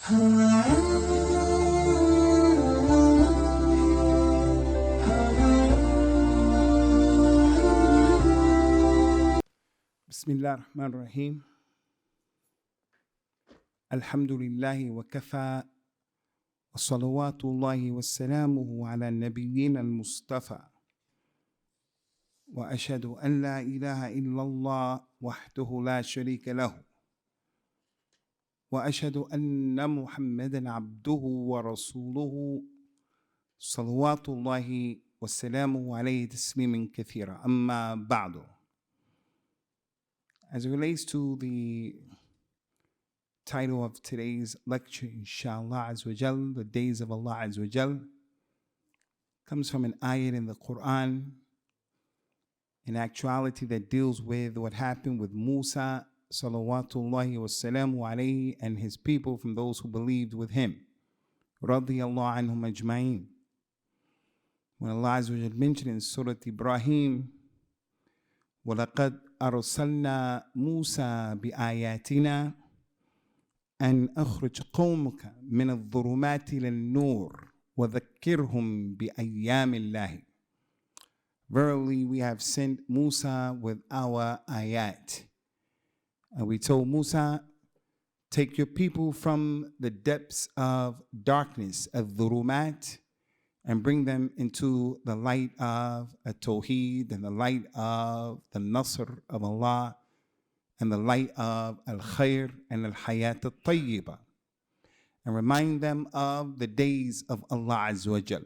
Bismillah ar-Rahman ar-Rahim. Alhamdulillahi wa kafa wa salawatullahi wa salamuhu ala nabiyyin al-Mustafa wa ashhadu an la ilaha illallah wahdahu la sharika lahu wa ashhadu anna Muhammadan abduhu wa rasuluhu salawatullahi wa salamuhu alayhi tasliman kathira amma ba'du. As it relates to the title of today's lecture, Inshallah Azza wa Jal, the days of Allah Azza wa Jal, comes from an ayat in the Quran, in actuality that deals with what happened with Musa salawatullahi wassalamu alayhi and his people from those who believed with him. Radiyallahu anhum ajma'in. When Allah Azza wa Jal mentioned in Surah Ibrahim, وَلَقَدْ أَرْسَلْنَا مُوسَى بِآيَاتِنَا أَنْ أَخْرِجْ قَوْمَكَ مِنَ الظُّلُمَاتِ إِلَى النُّورِ وَذَكِّرْهُمْ بِأَيَّامِ اللَّهِ. Verily, we have sent Musa with our ayat. And we told Musa, take your people from the depths of darkness, al-dhurumat, and bring them into the light of a Tawheed and the light of the Nasr of Allah and the light of Al-Khair and Al-Hayat Al-Tayyiba, and remind them of the days of Allah Azza wa Jal.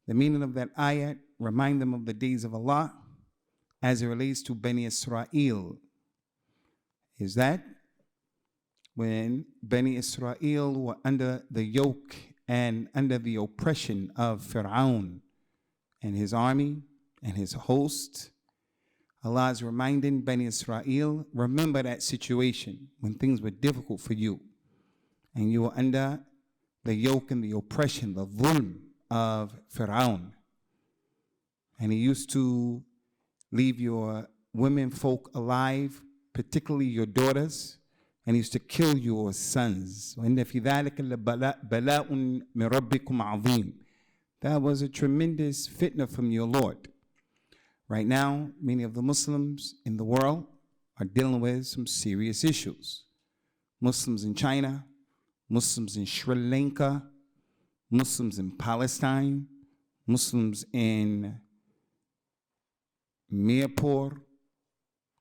The meaning of that ayat, remind them of the days of Allah as it relates to Bani Israel, is that when Bani Israel were under the yoke and under the oppression of Fir'aun and his army and his host, Allah is reminding Bani Israel, remember that situation when things were difficult for you and you were under the yoke and the oppression, the dhulm of Fir'aun. And he used to leave your women folk alive, particularly your daughters, and he used to kill your sons. That was a tremendous fitna from your Lord. Right now, many of the Muslims in the world are dealing with some serious issues. Muslims in China, Muslims in Sri Lanka, Muslims in Palestine, Muslims in Mirpur,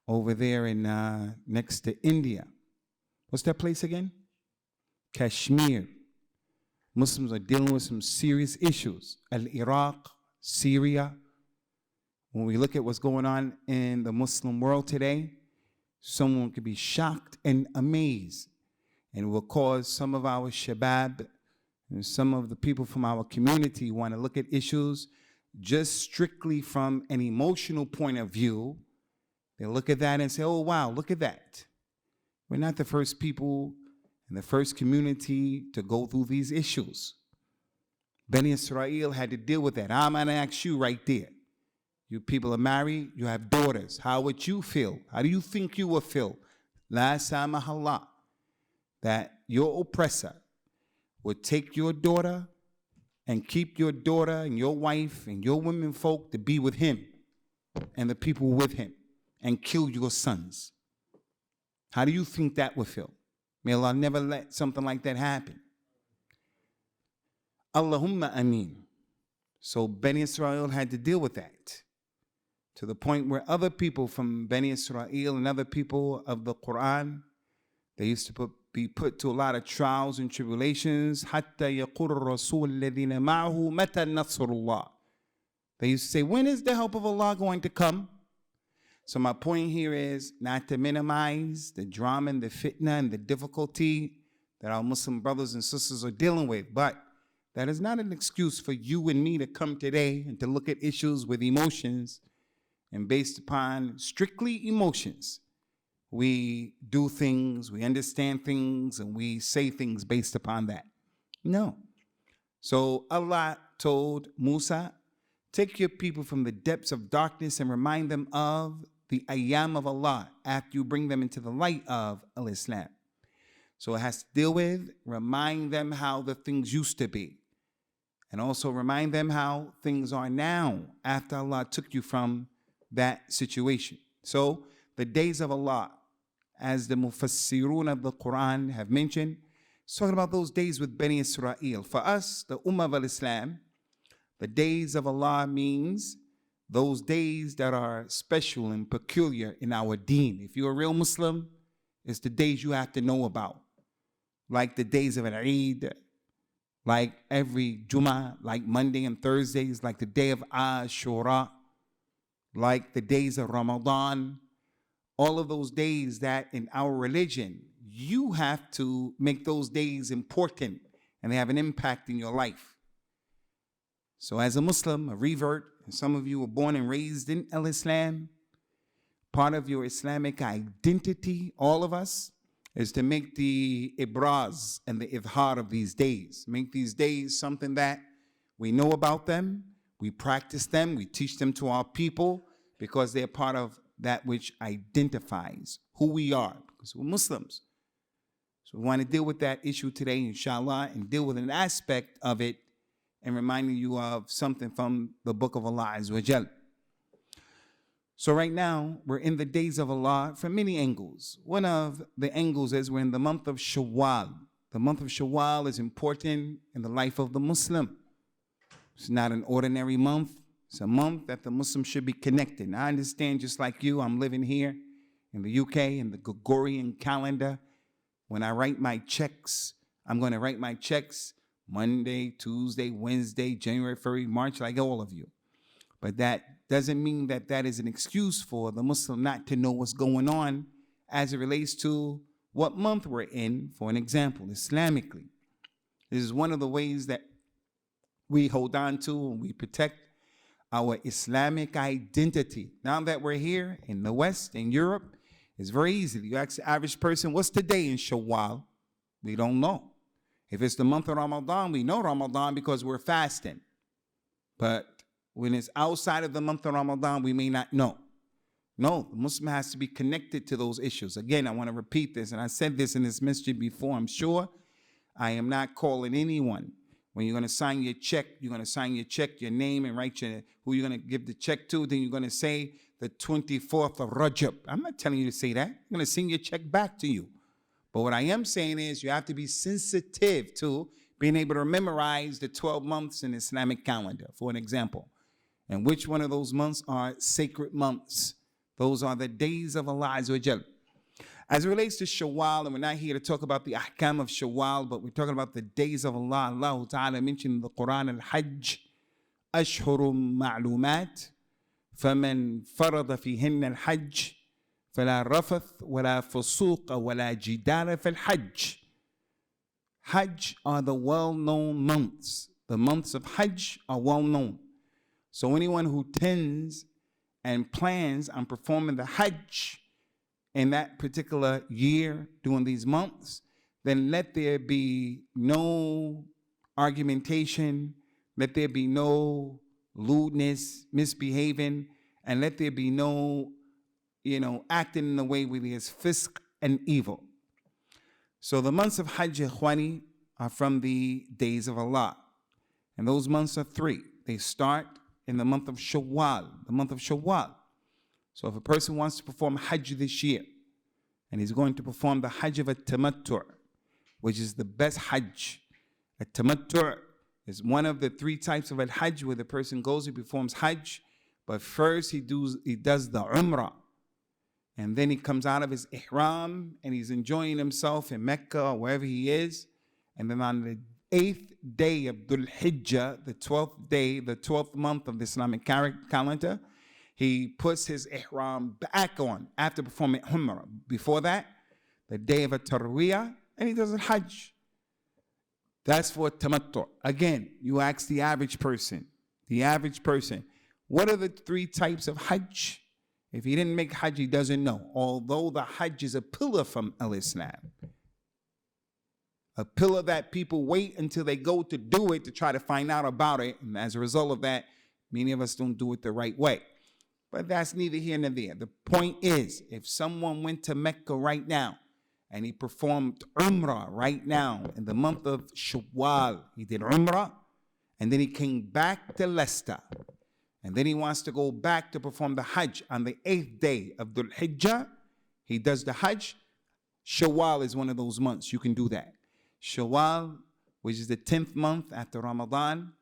over there in next to India. What's that place again? Kashmir. Muslims are dealing with some serious issues. Iraq, Syria. When we look at what's going on in the Muslim world today, someone could be shocked and amazed, and will cause some of our shabab and some of the people from our community want to look at issues just strictly from an emotional point of view. They look at that and say, oh, wow, look at that. We're not the first people in the first community to go through these issues. Bani Israel had to deal with that. I'm going to ask you right there. You people are married, you have daughters. How would you feel? How do you think you would feel? La samahallah. That your oppressor would take your daughter and keep your daughter and your wife and your women folk to be with him and the people with him and kill your sons. How do you think that would feel? May Allah never let something like that happen. Allahumma ameen. So Bani Israel had to deal with that, to the point where other people from Bani Israel and other people of the Quran, they used to be put to a lot of trials and tribulations. حَتَّى يَقُرُ الرَّسُولُ الَّذِينَ مَعَهُ مَتَى نَصْرُ اللَّهِ. They used to say, when is the help of Allah going to come? So my point here is not to minimize the drama and the fitna and the difficulty that our Muslim brothers and sisters are dealing with, but that is not an excuse for you and me to come today and to look at issues with emotions, and based upon strictly emotions, we do things, we understand things, and we say things based upon that. No. So Allah told Musa, take your people from the depths of darkness and remind them of the ayyam of Allah after you bring them into the light of al-Islam. So it has to deal with, remind them how the things used to be. And also remind them how things are now after Allah took you from that situation. So the days of Allah, as the Mufassirun of the Quran have mentioned, it's talking about those days with Bani Israel. For us, the Ummah of Islam, the days of Allah means those days that are special and peculiar in our deen. If you're a real Muslim, it's the days you have to know about. Like the days of an Eid, like every Jummah, like Monday and Thursdays, like the day of Ashura, like the days of Ramadan, all of those days that in our religion, you have to make those days important and they have an impact in your life. So as a Muslim, a revert, and some of you were born and raised in Islam, part of your Islamic identity, all of us, is to make the ibraz and the idhar of these days. Make these days something that we know about them, we practice them, we teach them to our people because they're part of that which identifies who we are, because we're Muslims. So we want to deal with that issue today, inshallah, and deal with an aspect of it and reminding you of something from the book of Allah Azza wa Jal. So right now, we're in the days of Allah from many angles. One of the angles is we're in the month of Shawwal. The month of Shawwal is important in the life of the Muslim. It's not an ordinary month. It's a month that the Muslim should be connected. Now, I understand, just like you, I'm living here in the UK in the Gregorian calendar. When I write my checks, I'm going to write my checks Monday, Tuesday, Wednesday, January, February, March, like all of you. But that doesn't mean that that is an excuse for the Muslim not to know what's going on as it relates to what month we're in. For an example, Islamically, this is one of the ways that we hold on to and we protect our Islamic identity. Now that we're here in the West, in Europe, it's very easy. You ask the average person, what's the day in Shawwal? We don't know. If it's the month of Ramadan, we know Ramadan because we're fasting. But when it's outside of the month of Ramadan, we may not know. No, the Muslim has to be connected to those issues. Again, I want to repeat this, and I said this in this masjid before, I'm sure. I am not calling anyone. When you're going to sign your check, you're going to sign your check, your name, and write who you're going to give the check to. Then you're going to say the 24th of Rajab. I'm not telling you to say that. I'm going to send your check back to you. But what I am saying is you have to be sensitive to being able to memorize the 12 months in the Islamic calendar, for an example. And which one of those months are sacred months? Those are the days of Allah Azza wa Jal. As it relates to Shawwal, and we're not here to talk about the ahkam of Shawwal, but we're talking about the days of Allah. Allah Ta'ala mentioned in the Quran, Al-Hajj, Ashhurum Ma'lumat, فَمَنْ فَرَضَ فِيهِنَّ الْحَجِّ فَلَا رَفَثْ وَلَا فُسُوقَ وَلَا جِدَالَ فِي الْحَجِّ. Hajj are the well-known months. The months of Hajj are well-known. So anyone who tends and plans on performing the Hajj in that particular year during these months, then let there be no argumentation, let there be no lewdness, misbehaving, and let there be no, acting in a way where there's fisk and evil. So the months of Hajj, Ikhwani, are from the days of Allah. And those months are 3. They start in the month of Shawwal, the month of Shawwal. So if a person wants to perform Hajj this year, and he's going to perform the Hajj of At-Tamattu', which is the best Hajj. At-Tamattu' is one of the 3 types of Al-Hajj where the person goes, he performs Hajj, but first he does the Umrah. And then he comes out of his Ihram and he's enjoying himself in Mecca or wherever he is. And then on the 8th day of Dhul Hijjah, the 12th day, the 12th month of the Islamic calendar, he puts his Ihram back on after performing Umrah. Before that, the day of a Tarwiyah, and he does a Hajj. That's for Tamattu'. Again, you ask the average person, what are the 3 types of Hajj? If he didn't make Hajj, he doesn't know. Although the Hajj is a pillar from Al-Islam. A pillar that people wait until they go to do it to try to find out about it. And as a result of that, many of us don't do it the right way. But that's neither here nor there. The point is, if someone went to Mecca right now and he performed Umrah right now in the month of Shawwal. He did Umrah, and then he came back to Leicester. And then he wants to go back to perform the Hajj on the 8th day of Dhul Hijjah. He does the Hajj. Shawwal is one of those months. You can do that. Shawwal, which is the 10th month after Ramadan.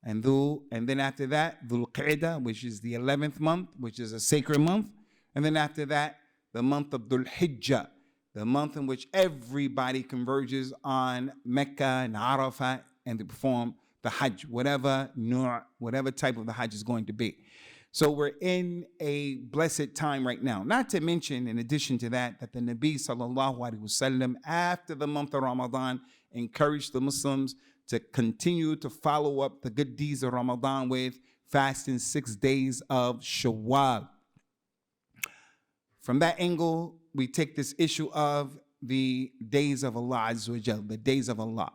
And then after that, Dhul Qa'dah, which is the 11th month, which is a sacred month. And then after that, the month of Dhul Hijjah, the month in which everybody converges on Mecca and Arafah and they perform the Hajj, whatever type of the Hajj is going to be. So we're in a blessed time right now. Not to mention, in addition to that the Nabi sallallahu alaihi wasallam, after the month of Ramadan, encouraged the Muslims to continue to follow up the good deeds of Ramadan with fasting 6 days of Shawwal. From that angle, we take this issue of the days of Allah Azza wa Jal, the days of Allah.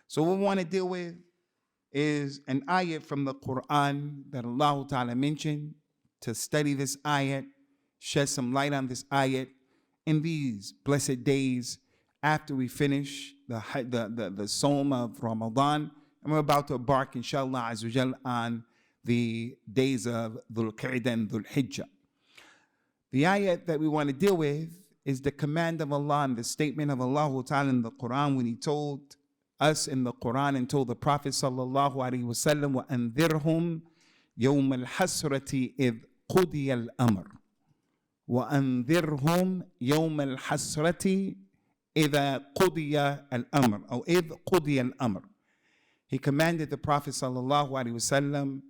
So what we want to deal with is an ayat from the Quran that Allah Ta'ala mentioned, to study this ayat, shed some light on this ayat in these blessed days after we finish the Sawm of Ramadan. And we're about to embark, inshallah Azza wa Jal, on the days of Dhul Qa'dah and Dhul Hijjah. The ayat that we want to deal with is the command of Allah and the statement of Allah Ta'ala in the Quran when He told us in the Quran and told the Prophet sallallahu alaihi wasallam, وَأَنذِرْهُمْ يَوْمَ الْحَسْرَةِ إِذْ قُضِيَ الْأَمْرُ وَأَنذِرْهُمْ يَوْمَ الْحَسْرَةِ إِذَا قُضِيَ الْأَمْرُ أو إِذْ قُضِيَ الْأَمْرُ. He commanded the Prophet sallallahu alaihi wasallam,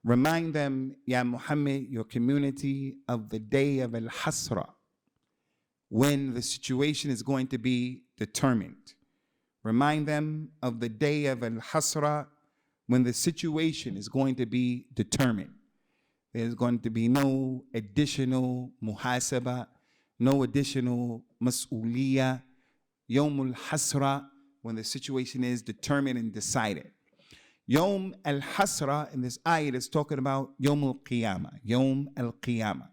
remind them, Ya Muhammad, your community, of the day of Al-Hasra, when the situation is going to be determined. Remind them of the day of Al-Hasra, when the situation is going to be determined. There's going to be no additional muhasaba, no additional mas'uliyah. Yawm al-Hasra, when the situation is determined and decided. Yawm al-Hasra in this ayat is talking about Yawm al-Qiyamah, Yawm al-Qiyamah.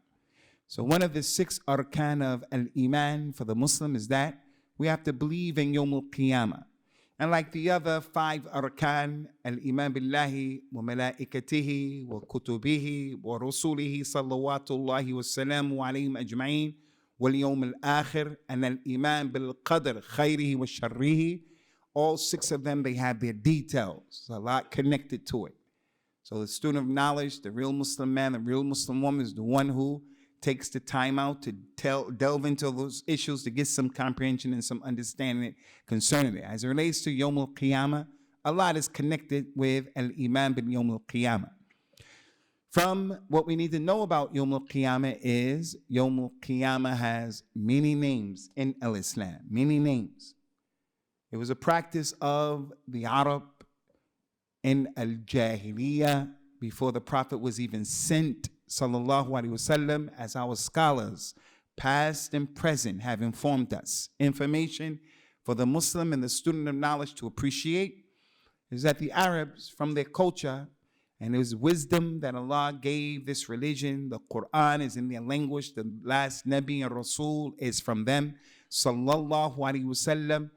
So one of the 6 arkan of al-Iman for the Muslim is that we have to believe in Yawm al-Qiyamah. And like the other 5 arkan, al-Iman billahi wa malaikatihi wa kutubihi wa rusulihi salawatullahi wa salamu alayhim ajma'in wal yawm al-akhir, and al-Iman bil-qadr khayrihi wa sharrihi. All 6 of them, they have their details. There's a lot connected to it. So the student of knowledge, the real Muslim man, the real Muslim woman is the one who takes the time out to delve into those issues to get some comprehension and some understanding concerning it. As it relates to Yawm al-Qiyamah, a lot is connected with al-Iman bil Yawm al-Qiyamah. From what we need to know about Yawm al-Qiyamah is Yawm al-Qiyamah has many names in al-Islam, many names. It was a practice of the Arab in al-Jahiliyyah before the Prophet was even sent, sallallahu alaihi wasallam, as our scholars, past and present, have informed us. Information for the Muslim and the student of knowledge to appreciate is that the Arabs, from their culture and his wisdom that Allah gave this religion, the Quran is in their language, the last Nabi and Rasul is from them, sallallahu alaihi wasallam.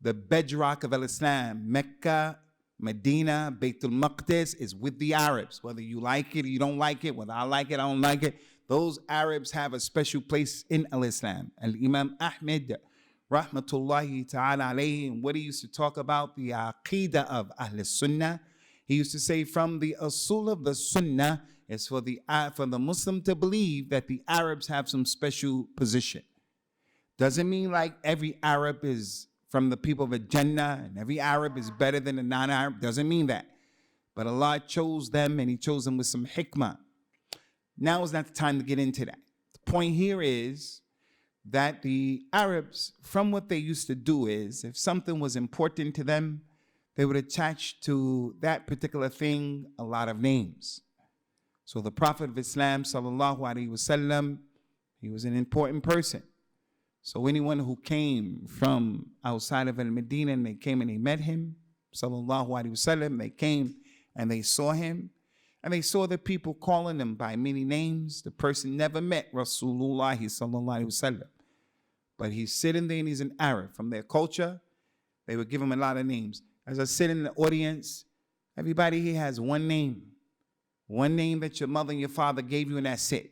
The bedrock of al-Islam, Mecca, Medina, Baytul Maqdis, is with the Arabs. Whether you like it or you don't like it, whether I like it, I don't like it, those Arabs have a special place in al-Islam. Al-Imam Ahmed, rahmatullahi ta'ala alayhi, and what he used to talk about, the aqidah of Ahl Sunnah, he used to say from the usul of the Sunnah is for the Muslim to believe that the Arabs have some special position. Doesn't mean like every Arab is from the people of Jannah and every Arab is better than a non-Arab. Doesn't mean that. But Allah chose them and He chose them with some hikmah. Now is not the time to get into that. The point here is that the Arabs, from what they used to do is, if something was important to them, they would attach to that particular thing a lot of names. So the Prophet of Islam, sallallahu alaihi wasallam, he was an important person. So anyone who came from outside of Al-Medina and they came and they met him, sallallahu alaihi wasallam, they came and they saw him, and they saw the people calling him by many names. The person never met Rasulullah sallallahu alaihi wasallam, but he's sitting there and he's an Arab. From their culture, they would give him a lot of names. As I sit in the audience, everybody here has one name that your mother and your father gave you, and that's it.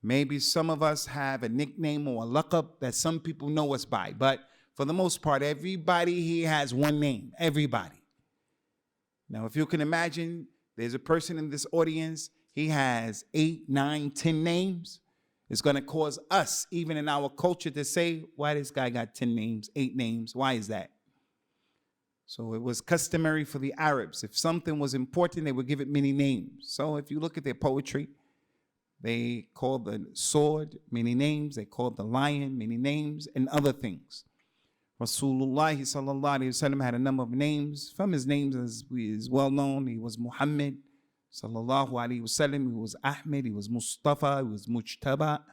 Maybe some of us have a nickname or a laqab that some people know us by, but for the most part, everybody here has one name, everybody. Now, if you can imagine, there's a person in this audience, he has 8, 9, 10 names. It's going to cause us, even in our culture, to say, why this guy got 10 names, 8 names? Why is that? So it was customary for the Arabs. If something was important, they would give it many names. So if you look at their poetry, they called the sword many names. They called the lion many names, and other things. Rasulullah sallallahu alaihi wasallam had a number of names. From his names, as is well known, he was Muhammad sallallahu alaihi wasallam. He was Ahmed. He was Mustafa. He was Mujtaba.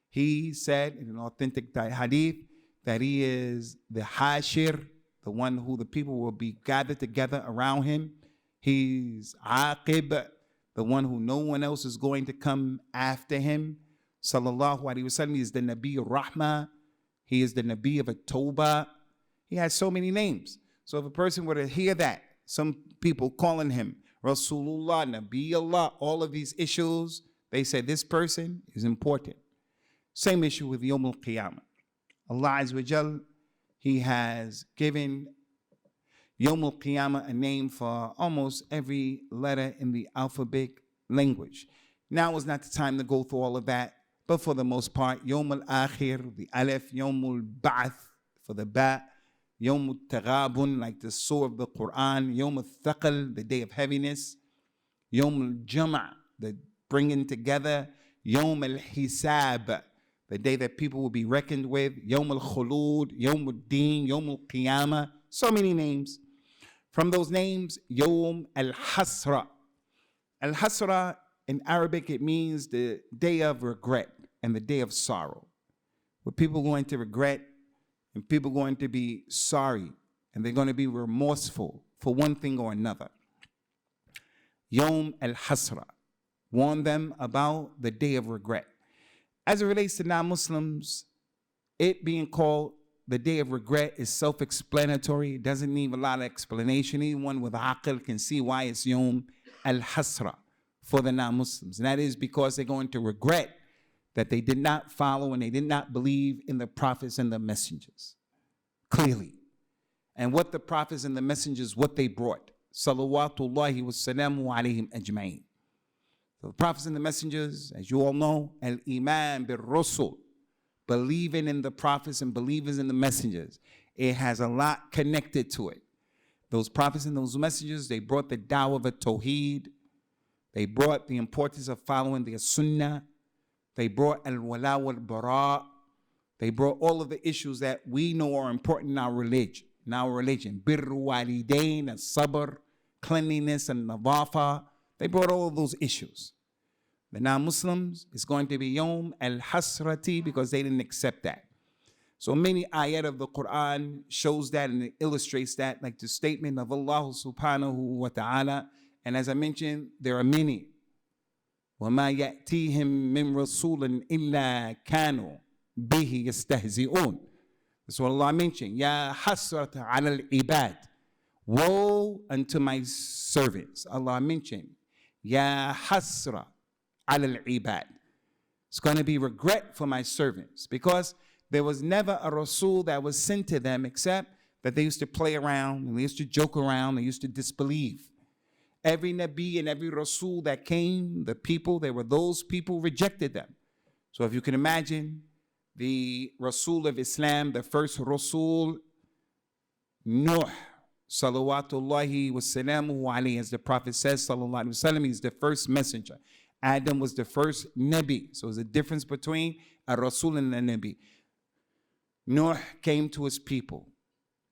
He said in an authentic hadith that he is the Hashir, the one who the people will be gathered together around him. He's Aqib, the one who no one else is going to come after him. Sallallahu alaihi wasallam. He is the Nabi Rahmah. He is the Nabi of a Tawbah. He has so many names. So if a person were to hear that, some people calling him Rasulullah, Nabi Allah, all of these issues, they say this person is important. Same issue with Yawm al-Qiyamah. Allah Azza wa Jal, He has given Yawm al-Qiyamah a name for almost every letter in the alphabetic language. Now is not the time to go through all of that. But for the most part, Yawm al-Akhir, the Alif, Yawm al-Ba'ath for the Ba', Yawm al-Taghabun, like the surah of the Quran, Yawm al-Thaqal, the day of heaviness, Yawm al-Jama', the bringing together, Yawm al-Hisab, the day that people will be reckoned with, Yawm al-Khulud, Yawm al-Din, Yawm al-Qiyamah, so many names. From those names, Yawm al-Hasra. Al-Hasra, in Arabic, it means the day of regret and the day of sorrow, where people are going to regret and people are going to be sorry and they're going to be remorseful for one thing or another. Yawm al-Hasra. Warn them about the day of regret. As it relates to non-Muslims, it being called the day of regret is self-explanatory. It doesn't need a lot of explanation. Anyone with aql can see why it's Yawm al-Hasra for the non-Muslims. And that is because they're going to regret that they did not follow and they did not believe in the prophets and the messengers. Clearly. And what the prophets and the messengers, what they brought. Salawatullahi wa salamu alayhim ajma'in. So the prophets and the messengers, as you all know, al-iman bil-rusul, believing in the prophets and believers in the messengers. It has a lot connected to it. Those prophets and those messengers, they brought the dawah of Tawheed. They brought the importance of following the Sunnah. They brought al-wala wal-bara. They brought all of the issues that we know are important in our religion. Birru walidain, as-sabr, cleanliness, and nadafa. They brought all of those issues. The non-Muslims, it's going to be Yawm al-Hasrati because they didn't accept that. So many ayat of the Quran shows that and it illustrates that, like the statement of Allah subhanahu wa ta'ala. And as I mentioned, there are many. وَمَا يَأْتِيهِم مِّن رَسُولٍ إِلَّا كَانُوا بِهِ يَسْتَهْزِئُونَ. That's what Allah mentioned. يَا حَسْرَةَ عَلَى الْعِبَادِ. Woe unto my servants. Allah mentioned. يَا حَسْرَةَ عَلَى الْعِبَادِ. It's going to be regret for my servants because there was never a Rasul that was sent to them except that they used to play around and they used to joke around, they used to disbelieve. Every Nabi and every Rasul that came, the people, there were those people rejected them. So if you can imagine the Rasul of Islam, the first Rasul, Nuh, salawatullahi wa salamuhu alayhi, as the Prophet says, sallallahu alayhi wa sallam, he's the first messenger. Adam was the first Nabi. So there's a difference between a Rasul and a Nabi. Nuh came to his people.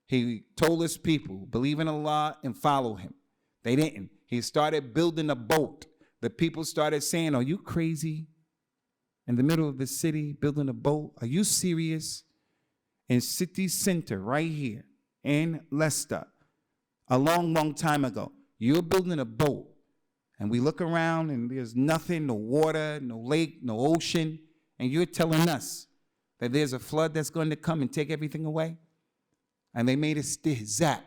He told his people, believe in Allah and follow him. They didn't. He started building a boat. The people started saying, are you crazy? In the middle of the city, building a boat? Are you serious? In city center, right here in Leicester, a long, long time ago, you're building a boat. And we look around and there's nothing, no water, no lake, no ocean. And you're telling us that there's a flood that's going to come and take everything away? And they made istihza,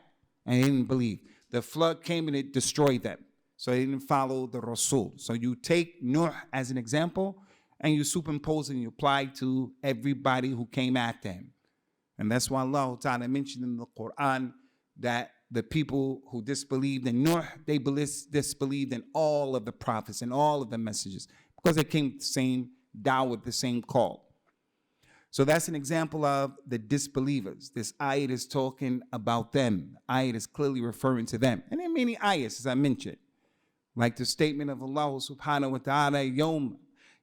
and they didn't believe. The flood came and it destroyed them. So they didn't follow the Rasul. So you take Nuh as an example, and you superimpose and you apply to everybody who came after him. And that's why Allah Ta'ala mentioned in the Quran that the people who disbelieved in Nuh, they disbelieved in all of the prophets and all of the messages, because they came with the same da'wah, with the same call. So that's an example of the disbelievers. This ayat is talking about them. Ayat is clearly referring to them. And there are many ayats, as I mentioned, like the statement of Allah subhanahu wa ta'ala, يَوْمَ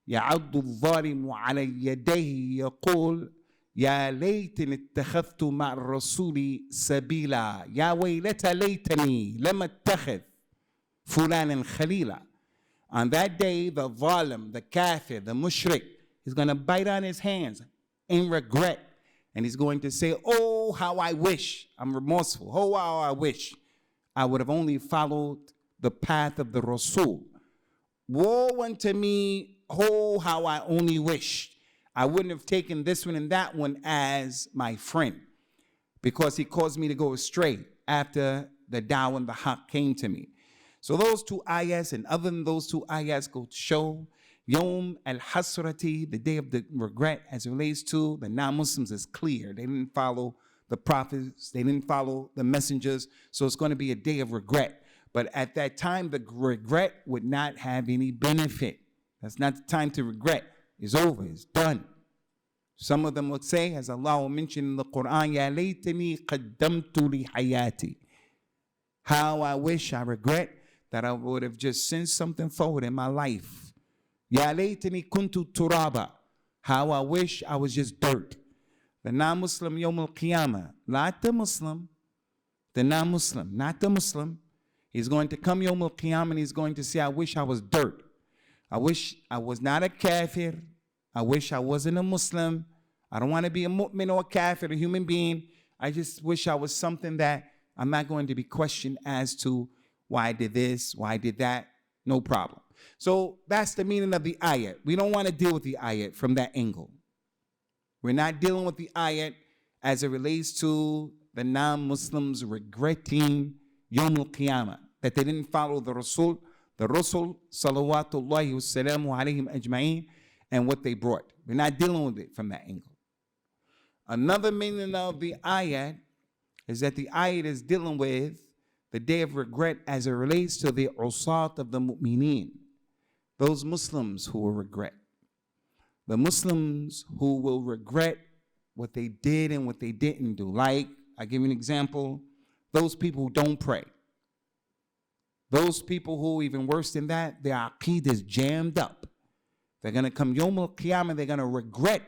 يَعَضُّ الظَّالِمُ عَلَى يَدَيْهِ يَقُولُ يَا لَيْتَنِي اتَّخَذْتُ مَعَ الرَّسُولِ سَبِيلًا يَا وَيْلَتَى لَيْتَنِي لَمْ أَتَّخِذْ فُلَانًا خَلِيلًا. On that day, the zalim, the kafir, the mushrik, is going to bite on his hands in regret. And he's going to say, oh, how I wish, I'm remorseful, oh, how I wish I would have only followed the path of the Rasul. Woe unto me, oh, how I only wished I wouldn't have taken this one and that one as my friend, because he caused me to go astray after the da'wah and the haqq came to me. So those two ayahs, and other than those two ayahs, go to show Yawm al-Hasrati, the day of the regret, as it relates to the non-Muslims, is clear. They didn't follow the prophets, they didn't follow the messengers, so it's going to be a day of regret. But at that time, the regret would not have any benefit. That's not the time to regret. It's over, it's done. Some of them would say, as Allah will mention in the Quran, Ya laytani qaddamtu li hayati. How I wish, I regret that I would have just sent something forward in my life. Ya laytani kuntu turaba. How I wish I was just dirt. The non-Muslim Yawm al-Qiyamah, not the Muslim, the non-Muslim, not the Muslim. He's going to come Yawm al-Qiyamah and he's going to say, I wish I was dirt. I wish I was not a kafir. I wish I wasn't a Muslim. I don't want to be a mu'min or a kafir, a human being. I just wish I was something that I'm not going to be questioned as to why I did this, why I did that. No problem. So that's the meaning of the ayat. We don't want to deal with the ayat from that angle. We're not dealing with the ayat as it relates to the non-Muslims regretting Yawm al-Qiyamah, that they didn't follow the Rasul, salawatullahi wassalamu alayhim ajma'in, and what they brought. We're not dealing with it from that angle. Another meaning of the ayat is that the ayat is dealing with the day of regret as it relates to the usat of the mu'mineen, those Muslims who will regret. The Muslims who will regret what they did and what they didn't do. Like, I give you an example, those people who don't pray. Those people who, even worse than that, their aqeedah is jammed up. They're going to come Yawm al-Qiyamah, they're going to regret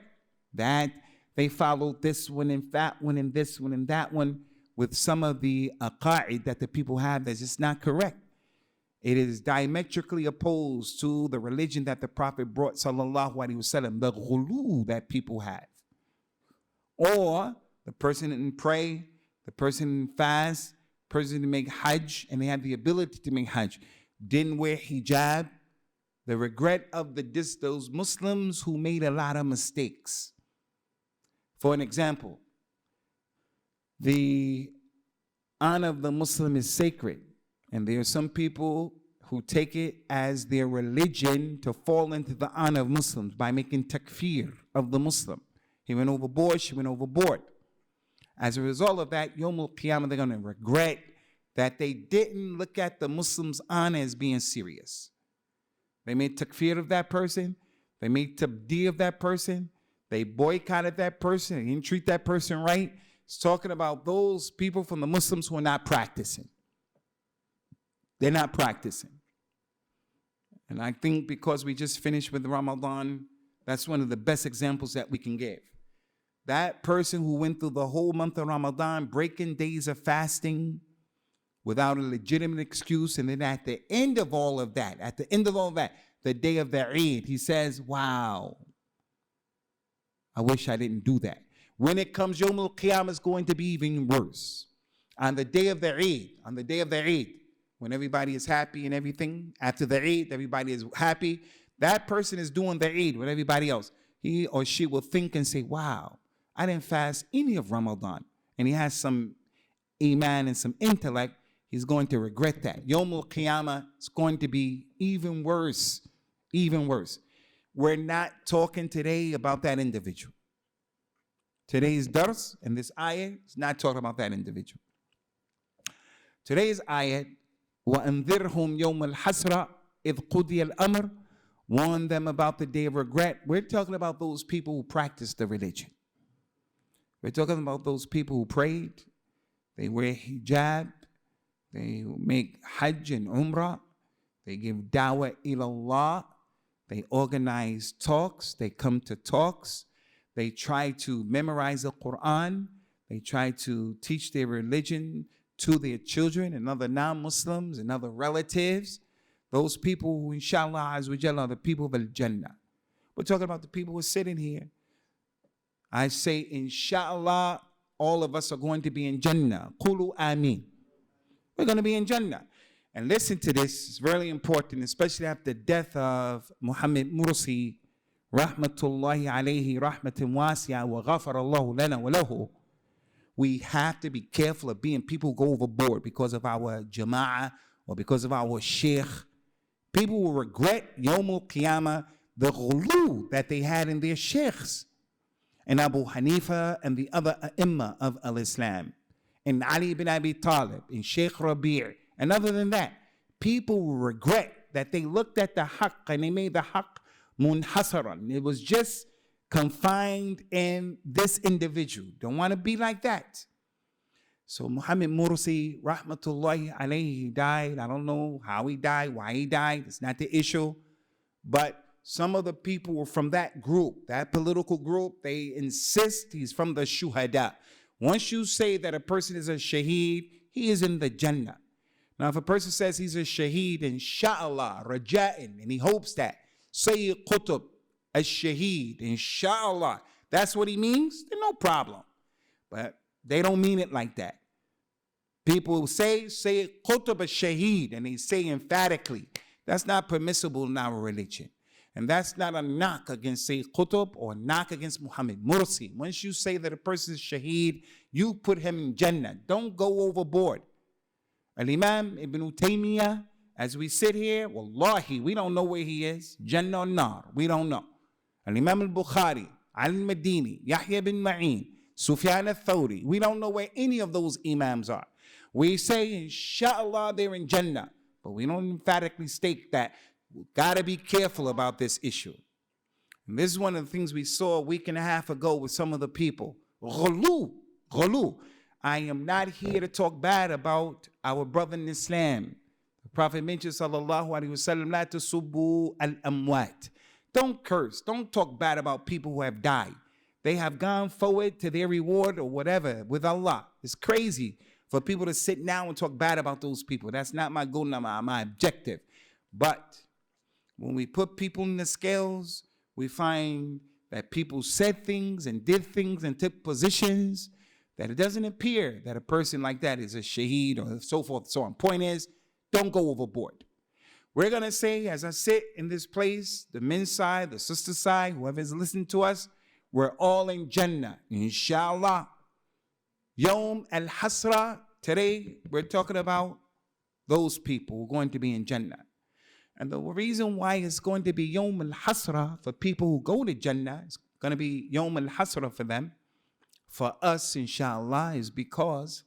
that they followed this one and that one and this one and that one with some of the aqa'id that the people have that's just not correct. It is diametrically opposed to the religion that the Prophet brought, sallallahu alaihi wasallam, the ghulu that people have. Or the person didn't pray, the person didn't fast, the person didn't make hajj, and they had the ability to make hajj, didn't wear hijab. The regret of those Muslims who made a lot of mistakes. For an example, the honor of the Muslim is sacred. And there are some people who take it as their religion to fall into the honor of Muslims by making takfir of the Muslim. He went overboard, she went overboard. As a result of that, Yawm al-Qiyamah, they're going to regret that they didn't look at the Muslim's honor as being serious. They made takfir of that person. They made tabdi of that person. They boycotted that person. They didn't treat that person right. It's talking about those people from the Muslims who are not practicing. They're not practicing. And I think because we just finished with Ramadan, that's one of the best examples that we can give. That person who went through the whole month of Ramadan, breaking days of fasting without a legitimate excuse, and then at the end of all of that, the day of the Eid, he says, wow, I wish I didn't do that. When it comes Yawm al-Qiyamah, it's going to be even worse. On the day of the Eid, when everybody is happy and everything, after the Eid, everybody is happy, that person is doing the Eid with everybody else. he or she will think and say, wow, I didn't fast any of Ramadan. And he has some iman and some intellect, he's going to regret that. Yawm al-Qiyamah is going to be even worse, even worse. We're not talking today about that individual. Today's dars and this ayat is not talking about that individual. Today's ayat, وَأَنذِرْهُمْ يَوْمَ الْحَسْرَةِ إِذْ قُضِيَ الْأَمْرِ, warn them about the day of regret. We're talking about those people who practice the religion. We're talking about those people who prayed, they wear hijab, they make hajj and umrah, they give dawah ilallah, they organize talks, they come to talks, they try to memorize the Quran, they try to teach their religion to their children and other non-Muslims and other relatives. Those people who, inshallah, azza wa jalla, are the people of al-Jannah. We're talking about the people who are sitting here. I say, inshallah, all of us are going to be in Jannah. Qulu ameen. We're going to be in Jannah. And listen to this, it's really important, especially after the death of Muhammad Mursi, rahmatullahi alayhi, rahmatin wasi'a, wa ghafarallahu lana wa lahu. We have to be careful of being people who go overboard because of our jama'ah or because of our sheikh. People will regret Yawm al-Qiyamah, the ghulu that they had in their sheikhs. And Abu Hanifa and the other ai of al-Islam, and Ali ibn Abi Talib, and Shaykh Rabi'. And other than that, people will regret that they looked at the haqq and they made the haqq munhasaran. It was just confined in this individual. Don't want to be like that. So Muhammad Mursi, rahmatullahi alayhi, died. I don't know how he died, why he died. It's not the issue. But some of the people were from that group, that political group. They insist he's from the shuhada. Once you say that a person is a shaheed, he is in the Jannah. Now, if a person says he's a shaheed, inshallah, raja'in, and he hopes that, Sayyid Qutb, a shaheed, inshallah, that's what he means, then no problem. But they don't mean it like that. People say Sayyid Qutb, a shaheed, and they say emphatically, that's not permissible in our religion. And that's not a knock against Sayyid Qutb or a knock against Muhammad Mursi. Once you say that a person is shaheed, you put him in Jannah. Don't go overboard. Al-Imam Ibn Taymiyyah, as we sit here, wallahi, we don't know where he is. Jannah or Nar, we don't know. Al-Imam al-Bukhari, Al-Madini, Yahya bin Ma'in, Sufyan al-Thawri, we don't know where any of those imams are. We say, inshallah, they're in Jannah, but we don't emphatically state that. We've got to be careful about this issue. And this is one of the things we saw a week and a half ago with some of the people. Ghulu, ghulu. I am not here to talk bad about our brother in Islam. The Prophet mentioned, sallallahu alaihi wasallam, la tasubbu al-amwat. Don't curse. Don't talk bad about people who have died. They have gone forward to their reward or whatever with Allah. It's crazy for people to sit now and talk bad about those people. That's not my goal, not my objective. But when we put people in the scales, we find that people said things and did things and took positions that it doesn't appear that a person like that is a shaheed or so forth. So on. Point is, don't go overboard. We're going to say, as I sit in this place, the men's side, the sister side, whoever is listening to us, we're all in Jannah, inshallah. Yawm al-Hasra, today we're talking about those people who are going to be in Jannah. And the reason why it's going to be Yawm al-Hasra for people who go to Jannah, it's going to be Yawm al-Hasra for them, for us, inshallah, is because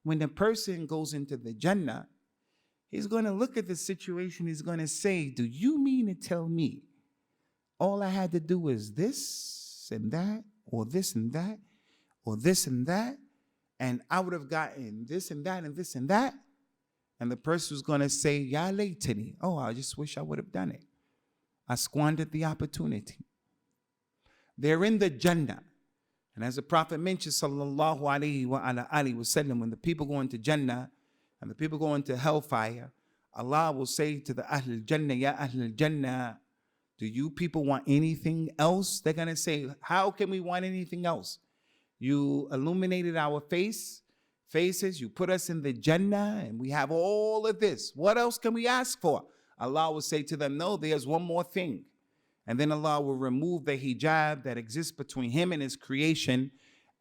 when the person goes into the Jannah, he's going to look at the situation, he's going to say, do you mean to tell me all I had to do was this and that, or this and that, or this and that, and I would have gotten this and that and this and that? And the person was going to say, Ya laytani, oh, I just wish I would have done it. I squandered the opportunity. They're in the Jannah. And as the Prophet mentioned, sallallahu alayhi wa ala alihi wa sallam, when the people go into Jannah and the people go into hellfire, Allah will say to the Ahlul Jannah, Ya Ahlul Jannah, do you people want anything else? They're going to say, how can we want anything else? You illuminated our faces, you put us in the Jannah, and we have all of this. What else can we ask for? Allah will say to them, no, there's one more thing. And then Allah will remove the hijab that exists between him and his creation,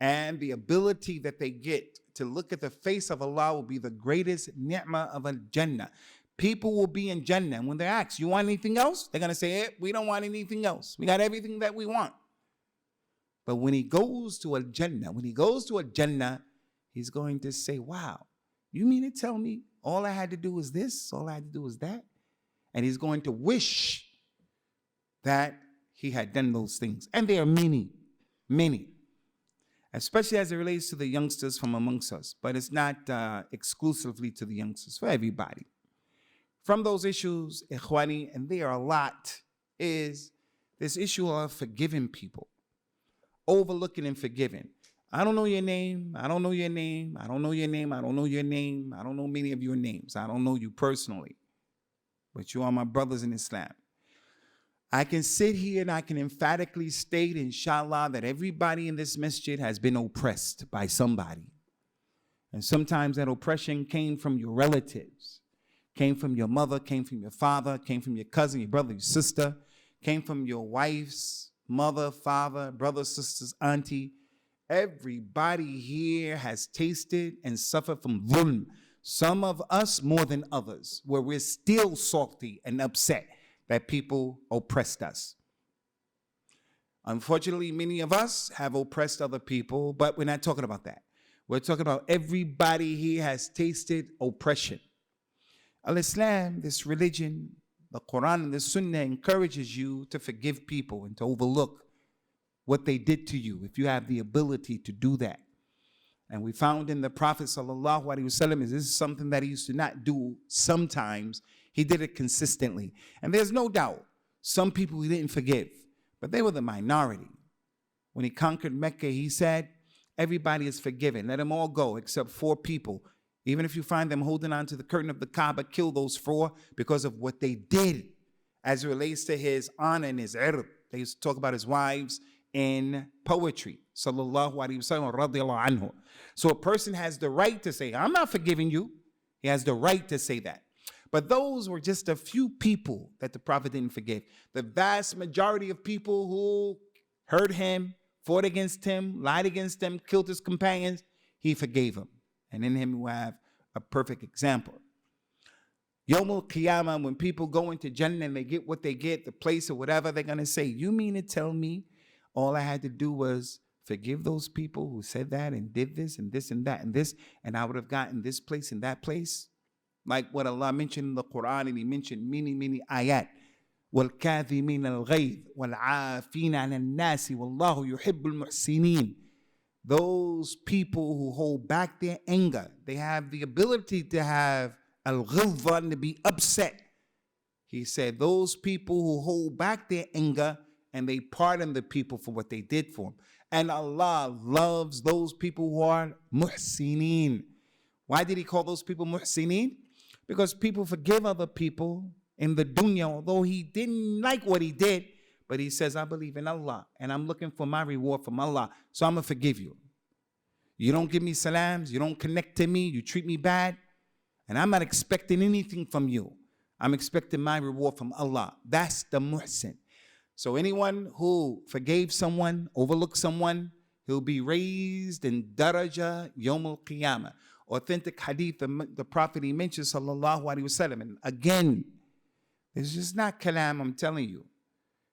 and the ability that they get to look at the face of Allah will be the greatest ni'mah of al-Jannah. People will be in Jannah, and when they're asked, you want anything else? They're going to say, we don't want anything else. We got everything that we want. But when he goes to al-Jannah, he's going to say, wow, you mean to tell me all I had to do was this? All I had to do was that? And he's going to wish that he had done those things. And there are many, many, especially as it relates to the youngsters from amongst us. But it's not exclusively to the youngsters, for everybody. From those issues, ikhwani, and there are a lot, is this issue of forgiving people. Overlooking and forgiving. I don't know your name. I don't know your name. I don't know your name. I don't know your name. I don't know many of your names. I don't know you personally. But you are my brothers in Islam. I can sit here and I can emphatically state, inshallah, that everybody in this masjid has been oppressed by somebody. And sometimes that oppression came from your relatives, came from your mother, came from your father, came from your cousin, your brother, your sister, came from your wife's mother, father, brother, sisters, auntie. Everybody here has tasted and suffered from dhulm. Some of us more than others, where we're still salty and upset that people oppressed us. Unfortunately, many of us have oppressed other people, but we're not talking about that. We're talking about everybody here has tasted oppression. Al-Islam, this religion, the Quran and the Sunnah encourages you to forgive people and to overlook what they did to you, if you have the ability to do that. And we found in the Prophet sallallahu alaihi wasallam, this is something that he used to not do sometimes. He did it consistently. And there's no doubt, some people he didn't forgive, but they were the minority. When he conquered Mecca, he said, everybody is forgiven. Let them all go except 4 people. Even if you find them holding on to the curtain of the Kaaba, kill those 4 because of what they did as it relates to his honor and his irb. They used to talk about his wives in poetry. Sallallahu alaihi wasallam radiyallahu anhu. So a person has the right to say, I'm not forgiving you. He has the right to say that. But those were just a few people that the Prophet didn't forgive. The vast majority of people who hurt him, fought against him, lied against him, killed his companions, he forgave them. And in him we have a perfect example. Yawm al-Qiyamah, when people go into Jannah and they get what they get, the place or whatever, they're going to say, you mean to tell me all I had to do was forgive those people who said that and did this and this and that and this, and I would have gotten this place and that place? Like what Allah mentioned in the Quran, and he mentioned many, many ayat. وَالْكَاذِمِينَ الْغَيْظِ وَالْعَافِينَ عَنَ النَّاسِ وَاللَّهُ يُحِبُّ الْمُحْسِنِينَ. Those people who hold back their anger, they have the ability to have al-ghilza, to be upset. He said those people who hold back their anger and they pardon the people for what they did for them. And Allah loves those people who are muhsineen. Why did he call those people muhsineen? Because people forgive other people in the dunya, although he didn't like what he did, but he says, I believe in Allah and I'm looking for my reward from Allah, so I'm going to forgive you. You don't give me salams, you don't connect to me, you treat me bad, and I'm not expecting anything from you. I'm expecting my reward from Allah. That's the muhsin. So anyone who forgave someone, overlooked someone, he'll be raised in daraja yawm al-qiyamah. Authentic hadith, the Prophet he mentioned, sallallahu alaihi wasallam. And again, it's just not kalam, I'm telling you.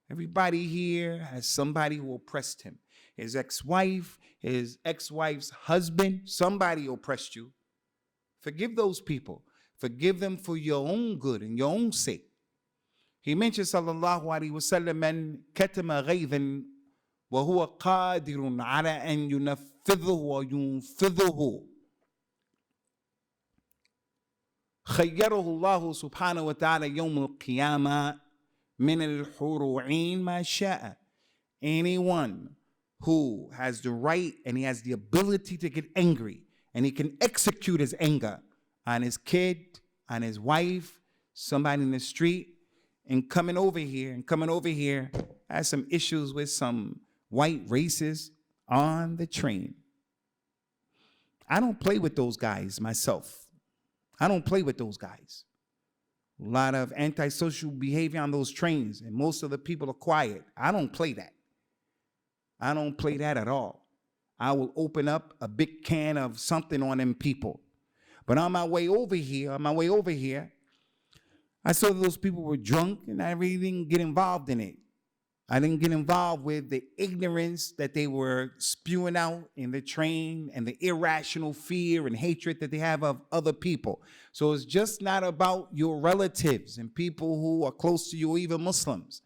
Everybody here has somebody who oppressed him. His ex-wife, his ex-wife's husband, somebody oppressed you. Forgive those people. Forgive them for your own good and your own sake. He mentioned, sallallahu alaihi wasallam, man katama ghaythan wa huwa qadirun ala an yunaffidhuhu wa yunfidhuhu. خيره الله سبحانه وتعالى يوم القيامة من الحور عين ما شاء. Anyone who has the right and he has the ability to get angry and he can execute his anger on his kid, on his wife, somebody in the street, and coming over here has some issues with some white racists on the train. I don't play with those guys myself. I don't play with those guys. A lot of antisocial behavior on those trains, and most of the people are quiet. I don't play that. I don't play that at all. I will open up a big can of something on them people. But on my way over here, I saw those people were drunk, and I really didn't get involved in it. I didn't get involved with the ignorance that they were spewing out in the train and the irrational fear and hatred that they have of other people. So it's just not about your relatives and people who are close to you, or even Muslims.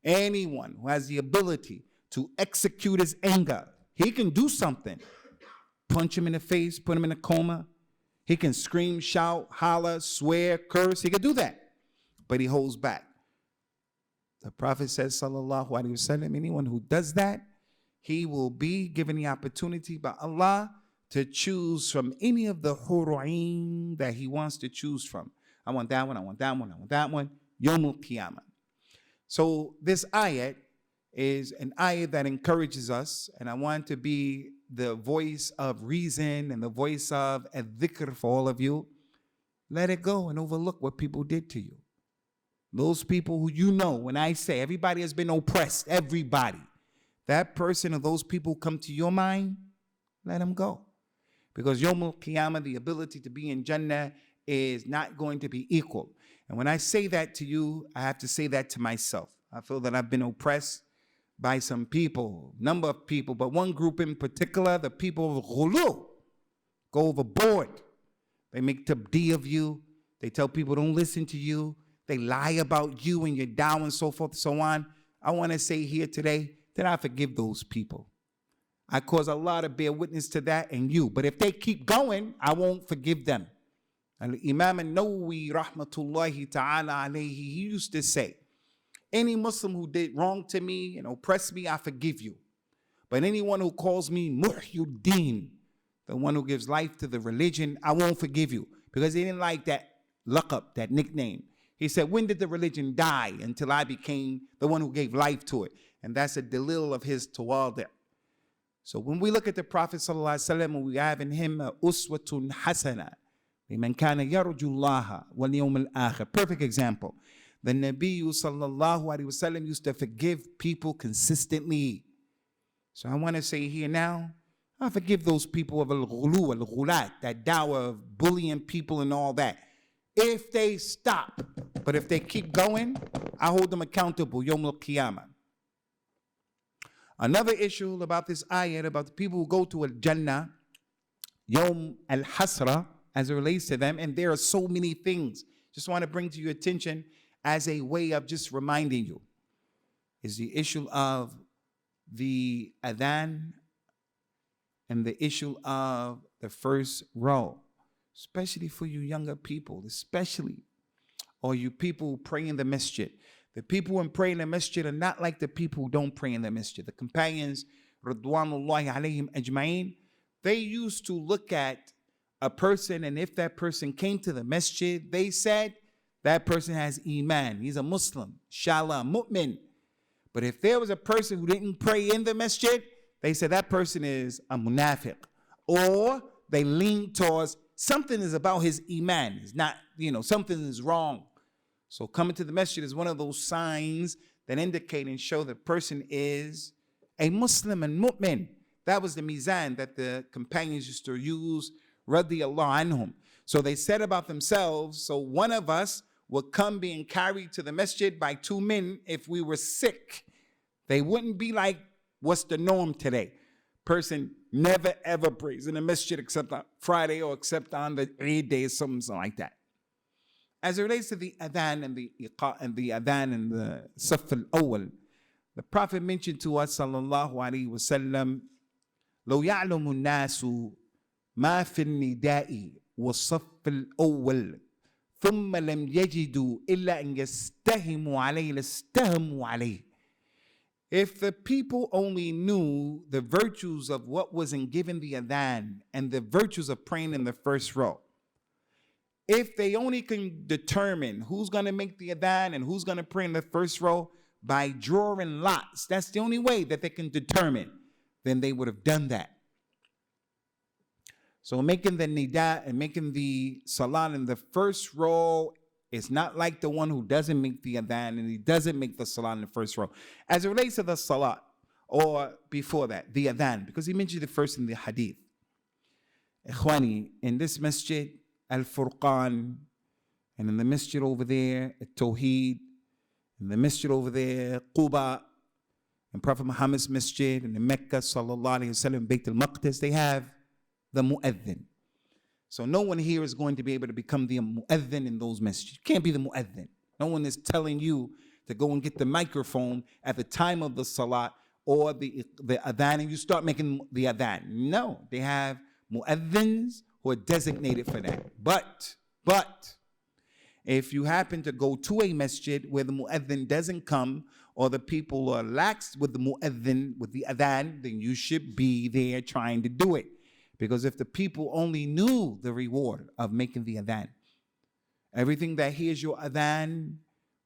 Anyone who has the ability to execute his anger, he can do something. Punch him in the face, put him in a coma. He can scream, shout, holler, swear, curse. He can do that. But he holds back. The Prophet says, sallallahu alaihi wasallam, anyone who does that, he will be given the opportunity by Allah to choose from any of the hura'in that he wants to choose from. I want that one, I want that one, I want that one. Yawmul Qiyamah. So this ayat is an ayat that encourages us, and I want to be the voice of reason and the voice of dhikr for all of you. Let it go and overlook what people did to you. Those people who you know, when I say everybody has been oppressed, everybody, that person or those people come to your mind, let them go. Because Yawmul Qiyamah, the ability to be in Jannah is not going to be equal. And when I say that to you, I have to say that to myself. I feel that I've been oppressed by some people, number of people, but one group in particular, the people of Ghulu, go overboard. They make tabdi of you. They tell people don't listen to you. They lie about you and your dawah and so forth and so on. I want to say here today that I forgive those people. I cause Allah to bear witness to that and you. But if they keep going, I won't forgive them. And Imam al-Nawawi, rahmatullahi ta'ala alayhi, he used to say, any Muslim who did wrong to me and oppressed me, I forgive you. But anyone who calls me Muhyiddin, the one who gives life to the religion, I won't forgive you. Because he didn't like that laqab, that nickname. He said, when did the religion die? Until I became the one who gave life to it. And that's a dalil of his tawadi'. So when we look at the Prophet sallallahu alaihi wasallam, we have in him uswatun hasana. Liman kana yarjullaha wal yawm al-akhir. Perfect example. The Nabi sallallahu alaihi wasallam used to forgive people consistently. So I want to say here now, I forgive those people of al-ghulu, al-ghulat, that dawah of bullying people and all that. If they stop, but if they keep going, I hold them accountable, Yawm al-Qiyamah. Another issue about this ayat, about the people who go to al-Jannah, Yawm al-Hasra, as it relates to them, and there are so many things. Just want to bring to your attention as a way of just reminding you, is the issue of the adhan and the issue of the first row. Especially for you younger people, especially, or you people who pray in the masjid. The people who pray in the masjid are not like the people who don't pray in the masjid. The companions, Ridwanullahi alayhim ajma'in, they used to look at a person, and if that person came to the masjid, they said, that person has iman, he's a Muslim, inshallah, mu'min. But if there was a person who didn't pray in the masjid, they said that person is a munafiq. Or they lean towards something is about his iman. It's not, something is wrong. So coming to the masjid is one of those signs that indicate and show the person is a Muslim and mu'min. That was the mizan that the companions used to use, radiyallahu anhum. So they said about themselves, so one of us would come being carried to the masjid by two men if we were sick. They wouldn't be like what's the norm today. Person never ever prays in the masjid except on Friday or except on the Eid day or something like that. As it relates to the adhan and the adhan and the saf al-awwal, the Prophet mentioned to us sallallahu alaihi wasallam, لو يعلم الناس ما في النداء والصف الأول ثم لم يجدوا إلا أن يستهموا عليه لاستهموا عليه. If the people only knew the virtues of what was in giving the adhan and the virtues of praying in the first row, if they only can determine who's going to make the adhan and who's going to pray in the first row by drawing lots, that's the only way that they can determine, then they would have done that. So making the nida and making the salat in the first row It's not like the one who doesn't make the adhan and he doesn't make the salah in the first row. As it relates to the salah, or before that, the adhan, because he mentioned it first in the hadith. Ikhwani, in this masjid, Al-Furqan, and in the masjid over there, Tawheed, in the masjid over there, Quba, and Prophet Muhammad's masjid, and in Mecca, sallallahu alayhi wa sallam, Bayt al-Maqdis, they have the mu'adhin. So no one here is going to be able to become the mu'adhin in those masjids. You can't be the mu'adhin. No one is telling you to go and get the microphone at the time of the salat or the adhan and you start making the adhan. No, they have mu'adhins who are designated for that. But if you happen to go to a masjid where the mu'adhin doesn't come or the people are lax with the mu'adhin, with the adhan, then you should be there trying to do it. Because if the people only knew the reward of making the adhan, everything that hears your adhan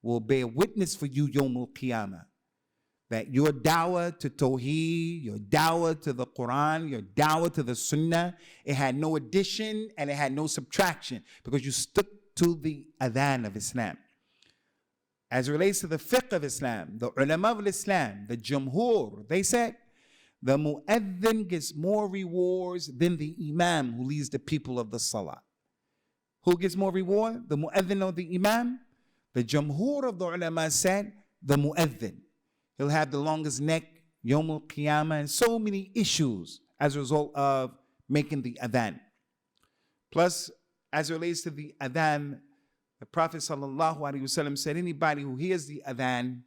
will bear witness for you Yawmul Qiyamah. That your da'wah to Tawheed, your da'wah to the Quran, your da'wah to the Sunnah, it had no addition and it had no subtraction because you stuck to the adhan of Islam. As it relates to the fiqh of Islam, the ulama of Islam, the jumhur, they said, the mu'adhin gets more rewards than the imam who leads the people of the salah. Who gets more reward? The mu'adhin or the imam? The jumhur of the ulama said, the mu'adhin. He'll have the longest neck, Yawmul Qiyamah, and so many issues as a result of making the adhan. Plus, as it relates to the adhan, the Prophet sallallahu alaihi wasallam said, anybody who hears the adhan,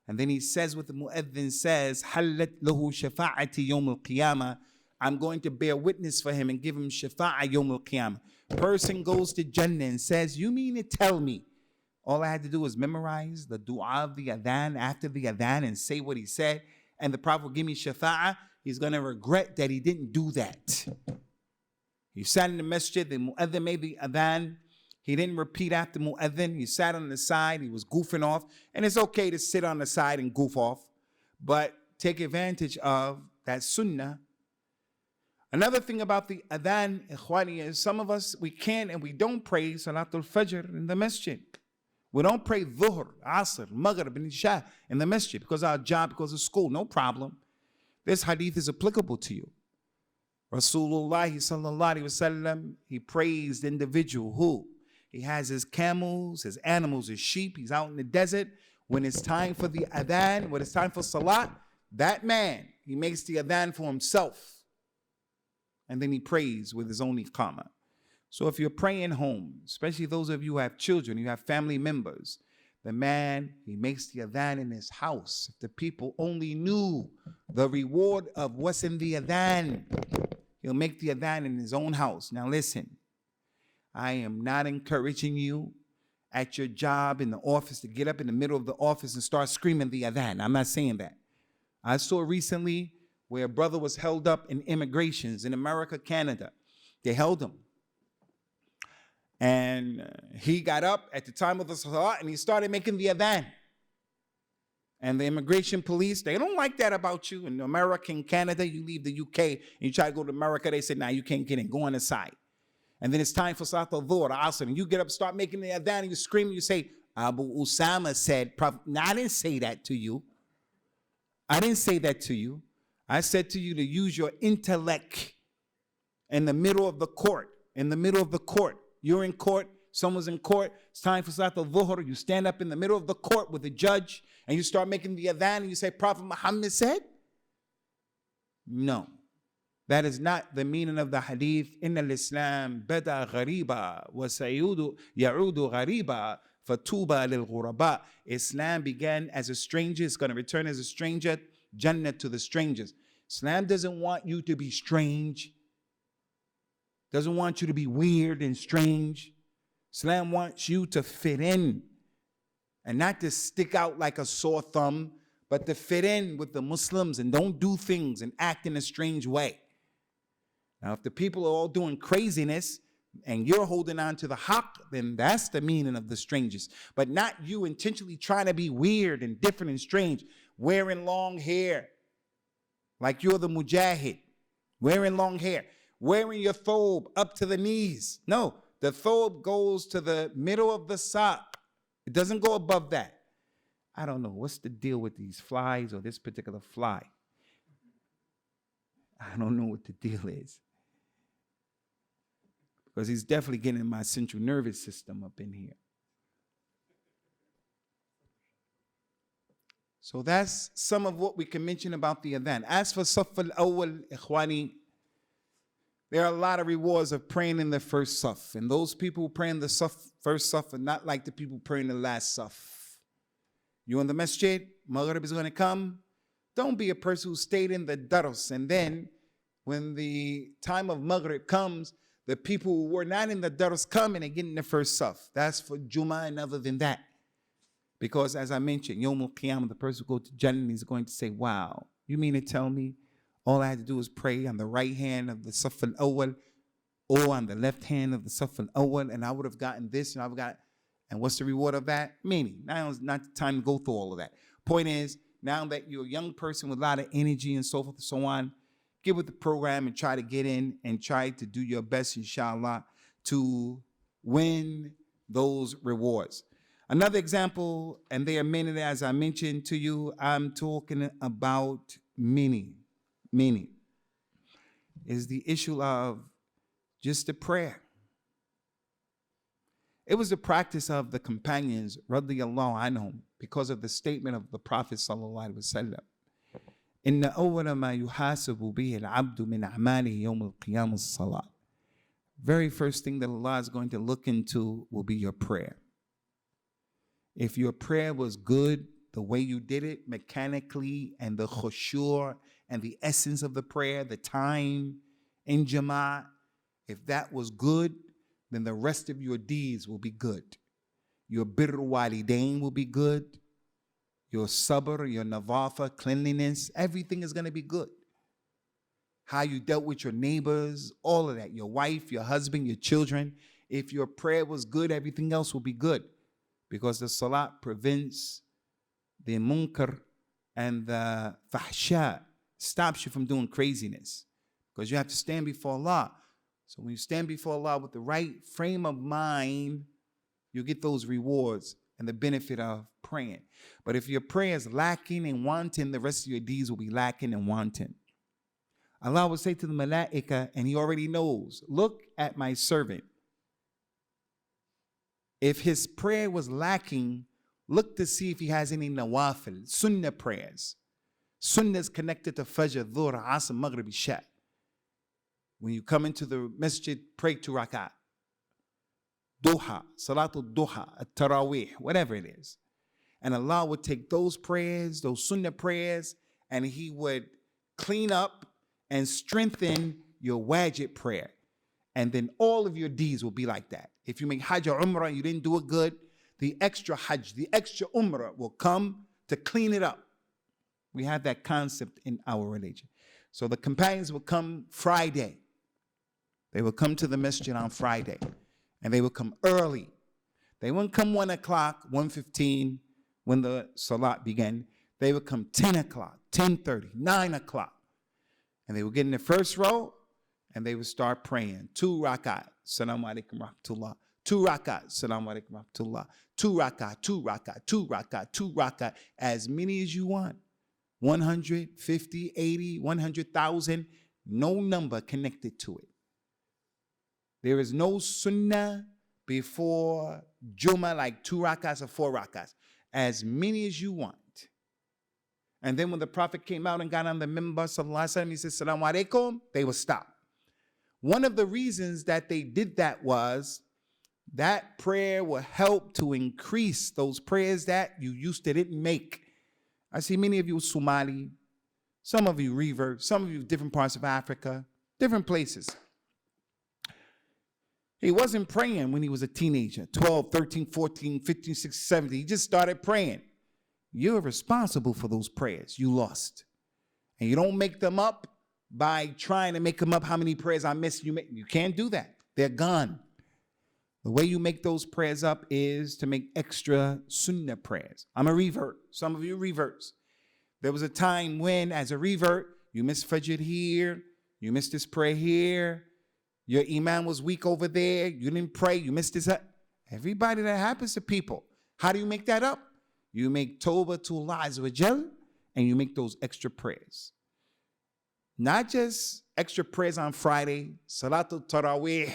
and then he says what the mu'adhin says, حَلَّتْ لَهُ شَفَاعَةِ يَوْمُ الْقِيَامَةِ, I'm going to bear witness for him and give him shafa'ah yawm al-qiyamah. Person goes to Jannah and says, you mean to tell me all I had to do was memorize the dua of the adhan after the adhan and say what he said, and the Prophet will give me shafa'ah? He's going to regret that he didn't do that. He sat in the masjid, the mu'adhin made the adhan, he didn't repeat after mu'adhin. He sat on the side. He was goofing off. And it's okay to sit on the side and goof off. But take advantage of that sunnah. Another thing about the adhan, ikhwani, is some of us, we can't and we don't pray Salatul Fajr in the masjid. We don't pray Dhuhr, Asr, Maghrib, and Isha in the masjid because of our job, because of school. No problem. This hadith is applicable to you. Rasulullah sallallahu alaihi wasallam, he praised the individual who he has his camels, his animals, his sheep. He's out in the desert. When it's time for the adhan, when it's time for salat, that man, he makes the adhan for himself. And then he prays with his own iqamah. So if you're praying home, especially those of you who have children, you have family members, the man, he makes the adhan in his house. If the people only knew the reward of what's in the adhan, he'll make the adhan in his own house. Now listen. I am not encouraging you at your job in the office to get up in the middle of the office and start screaming the adhan. I'm not saying that. I saw recently where a brother was held up in immigrations in America, Canada. They held him. And he got up at the time of the salah and he started making the adhan. And the immigration police, they don't like that about you. In America, in Canada, you leave the UK and you try to go to America, they say, nah, you can't get in, go on the side. And then it's time for Salat al-Dhuhr, Asr, and you get up, start making the adhan, and you scream, and you say, Abu Usamah said, no, I didn't say that to you. I didn't say that to you. I said to you to use your intellect in the middle of the court. In the middle of the court. You're in court, someone's in court, it's time for Salat al-Dhuhr, you stand up in the middle of the court with the judge, and you start making the adhan, and you say, Prophet Muhammad said? No. That is not the meaning of the hadith. Inna al-Islam bada ghariba wa sayudu ya'udu ghariba fatuba lil ghuraba. Islam began as a stranger. It's going to return as a stranger. Jannah to the strangers. Islam doesn't want you to be strange. Doesn't want you to be weird and strange. Islam wants you to fit in and not to stick out like a sore thumb, but to fit in with the Muslims and don't do things and act in a strange way. Now, if the people are all doing craziness and you're holding on to the haqq, then that's the meaning of the strangers. But not you intentionally trying to be weird and different and strange, wearing long hair like you're the mujahid, wearing long hair, wearing your thobe up to the knees. No, The thobe goes to the middle of the sock. It doesn't go above that. I don't know. What's the deal with these flies or this particular fly? I don't know what the deal is. Because he's definitely getting my central nervous system up in here. So that's some of what we can mention about the adhan. As for Saf al-Awwal, Ikhwani, there are a lot of rewards of praying in the first Saf. And those people who pray in the first Saf are not like the people praying the last Saf. You in the masjid, Maghrib is going to come. Don't be a person who stayed in the dars. And then when the time of Maghrib comes, the people who were not in the dars come and they get in the first Saf. That's for Jummah and other than that. Because as I mentioned, Yawm al-Qiyamah, the person who goes to Jannah is going to say, wow, you mean to tell me all I had to do was pray on the right hand of the Saf al-Awwal or on the left hand of the Saf al-Awwal and I would have gotten this and I would have got, and what's the reward of that? Meaning, now is not the time to go through all of that. Point is, now that you're a young person with a lot of energy and so forth and so on, get with the program and try to get in and try to do your best, inshallah, to win those rewards. Another example, and there are many that, as I mentioned to you, I'm talking about many, is the issue of just the prayer. It was the practice of the companions, radiyallahu anhum, because of the statement of the Prophet sallallahu alaihi wasallam. Inna awwala ma yuhasabu bihi al-abdu min a'malihi yawm al-qiyamah as-salat. Very first thing that Allah is going to look into will be your prayer. If your prayer was good, the way you did it mechanically and the khushu' and the essence of the prayer, the time in Jama'at, if that was good, then the rest of your deeds will be good. Your birr walidain will be good. Your sabr, your nawafa, cleanliness, everything is going to be good. How you dealt with your neighbors, all of that, your wife, your husband, your children. If your prayer was good, everything else will be good. Because the salat prevents the munkar and the fahsha, stops you from doing craziness. Because you have to stand before Allah. So when you stand before Allah with the right frame of mind, you get those rewards and the benefit of praying. But if your prayer is lacking and wanting, the rest of your deeds will be lacking and wanting. Allah will say to the malaika, and He already knows, look at my servant. If his prayer was lacking, look to see if he has any nawafil, sunnah prayers. Sunnah is connected to Fajr, Dhuhr, Asr, Maghrib, Isha. When you come into the masjid, pray 2 rak'at. Duha, Salatul Duha, At-Taraweeh, whatever it is. And Allah would take those prayers, those sunnah prayers, and He would clean up and strengthen your wajib prayer. And then all of your deeds will be like that. If you make Hajj or Umrah and you didn't do it good, the extra Hajj, the extra Umrah will come to clean it up. We have that concept in our religion. So the companions will come Friday. They will come to the masjid on Friday. And they will come early. They wouldn't come 1 o'clock, 1:15 when the salat began. They would come 10 o'clock, 10:30, 9 o'clock. And they would get in the first row and they would start praying. 2 rak'at, Assalamu alaikum rahmatullah. 2 rak'at, Assalamu alaikum rahmatullah. 2 rak'at, 2 rak'at, 2 rak'at, 2 rak'at, as many as you want. 100, 50, 80, 100,000, no number connected to it. There is no sunnah before Jummah like 2 rak'ahs or 4 rak'ahs. As many as you want. And then when the Prophet came out and got on the minbar, sallallahu alaihi wasallam, he said, Assalamu alaikum, they would stop. One of the reasons that they did that was that prayer will help to increase those prayers that you used to didn't make. I see many of you Somali, some of you revert, some of you different parts of Africa, different places. He wasn't praying when he was a teenager, 12, 13, 14, 15, 16, 17. He just started praying. You're responsible for those prayers you lost. And you don't make them up by trying to make them up how many prayers I missed. You can't do that. They're gone. The way you make those prayers up is to make extra sunnah prayers. I'm a revert. Some of you reverts. There was a time when, as a revert, you missed Fajr here, you missed this prayer here, Your iman was weak over there. You didn't pray. You missed this. Everybody, that happens to people. How do you make that up? You make tawbah to Allah Azza wa Jal, and you make those extra prayers. Not just extra prayers on Friday. Salatul Taraweeh,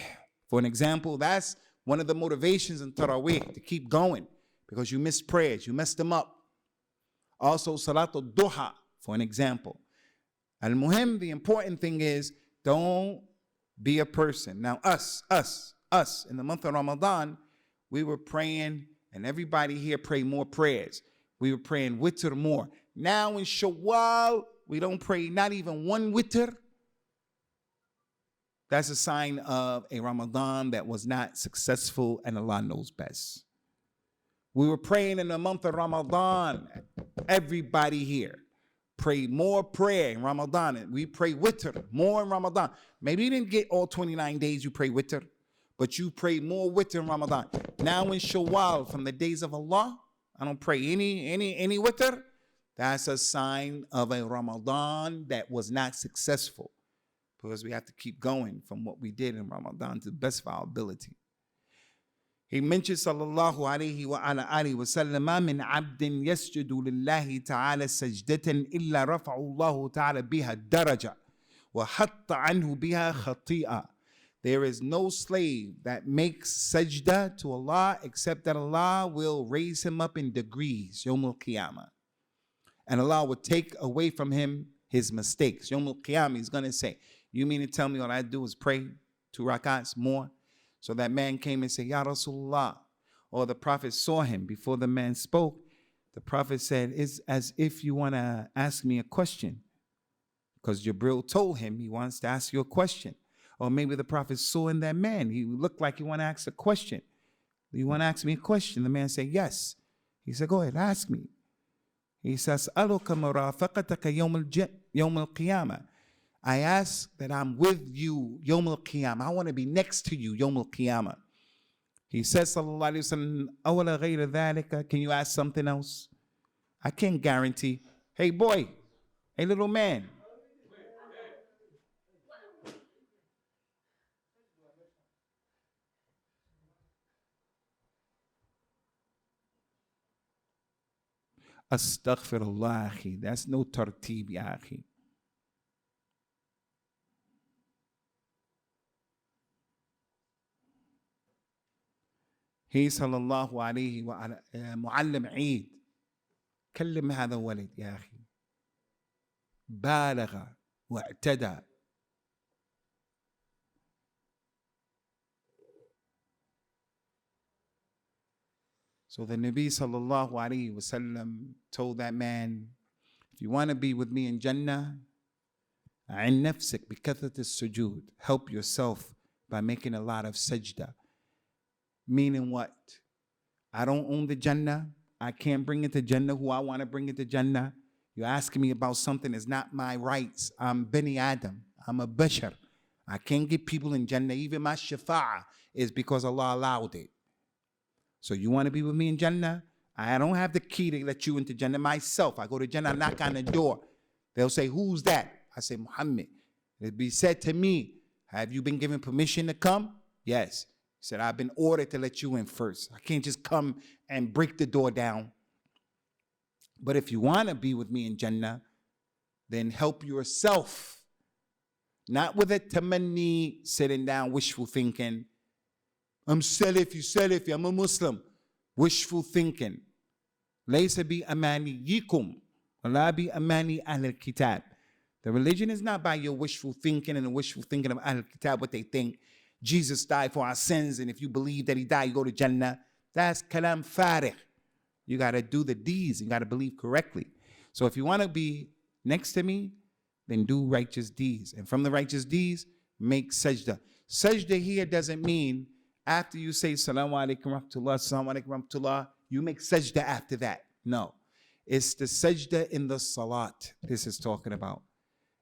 for an example, that's one of the motivations in Taraweeh, to keep going, because you missed prayers. You messed them up. Also, Salatul Duha, for an example. Al-Muhim, the important thing is, don't be a person. Now, us, in the month of Ramadan, we were praying, and everybody here prayed more prayers. We were praying witr more. Now in Shawwal, we don't pray not even one witr. That's a sign of a Ramadan that was not successful, and Allah knows best. We were praying in the month of Ramadan. Everybody here pray more prayer in Ramadan. We pray witr more in Ramadan. Maybe you didn't get all 29 days you pray witr, but you pray more witr in Ramadan. Now in Shawwal, from the days of Allah, I don't pray any witr. That's a sign of a Ramadan that was not successful, because we have to keep going from what we did in Ramadan to the best of our ability. He mentioned sallallahu alayhi wa ala alihi wa sallam, ma min abdin yasjudu lillahi ta'ala sajdatan illa rafa'u Allahu ta'ala biha daraja wa hatta anhu biha khati'a. There is no slave that makes sajda to Allah except that Allah will raise him up in degrees, Yawm al-Qiyamah. And Allah will take away from him his mistakes. Yawm al-Qiyamah, he's going to say, you mean to tell me all I do is pray 2 rakats more? So that man came and said, Ya Rasulullah. Or the Prophet saw him before the man spoke. The Prophet said, it's as if you want to ask me a question. Because Jibril told him he wants to ask you a question. Or maybe the Prophet saw in that man, he looked like he want to ask a question. You want to ask me a question? The man said, yes. He said, go ahead, ask me. He says, أَسْأَلُكَ مُرَافَقَتَكَ يَوْمَ الْقِيَامَةِ. I ask that I'm with you, Yawm al-Qiyamah. I want to be next to you, Yawm al-Qiyamah. He says, sallallahu alayhi wa sallam, أَوَلَ غَيْرَ ذَلِكَ. Can you ask something else? I can't guarantee. Hey, boy. Hey, little man. Astaghfirullah, akhi. That's no tartib, ya akhi. هي صلى الله عليه وعلى معلم عيد كلم هذا الولد يا أخي بالغ واعتدى. So the Nabi sallallahu alayhi wasallam told that man, if you want to be with me in Jannah, عن نفسك بكثرة السجود, help yourself by making a lot of sajda. Meaning what? I don't own the Jannah. I can't bring it to Jannah who I want to bring it to Jannah. You're asking me about something that's not my rights. I'm Bani Adam. I'm a bashar. I can't get people in Jannah. Even my shafa'ah is because Allah allowed it. So you want to be with me in Jannah? I don't have the key to let you into Jannah myself. I go to Jannah, I knock on the door. They'll say, who's that? I say, Muhammad. It'll be said to me, have you been given permission to come? Yes. He said, I've been ordered to let you in first. I can't just come and break the door down. But if you want to be with me in Jannah, then help yourself. Not with a tamanni, sitting down, wishful thinking. I'm Salafi, I'm a Muslim. Wishful thinking. Laysa bi amaniyikum, wala bi amani ahl al-kitab. The religion is not by your wishful thinking and the wishful thinking of ahl al-kitab, what they think. Jesus died for our sins, and if you believe that he died, you go to Jannah. That's kalam farigh. You got to do the deeds. You got to believe correctly. So if you want to be next to me, then do righteous deeds. And from the righteous deeds, make sajda. Sajda here doesn't mean after you say Salaam alaikum rahmatullah, Salaam alaikum rahmatullah, you make sajda after that. No. It's the sajda in the salat this is talking about.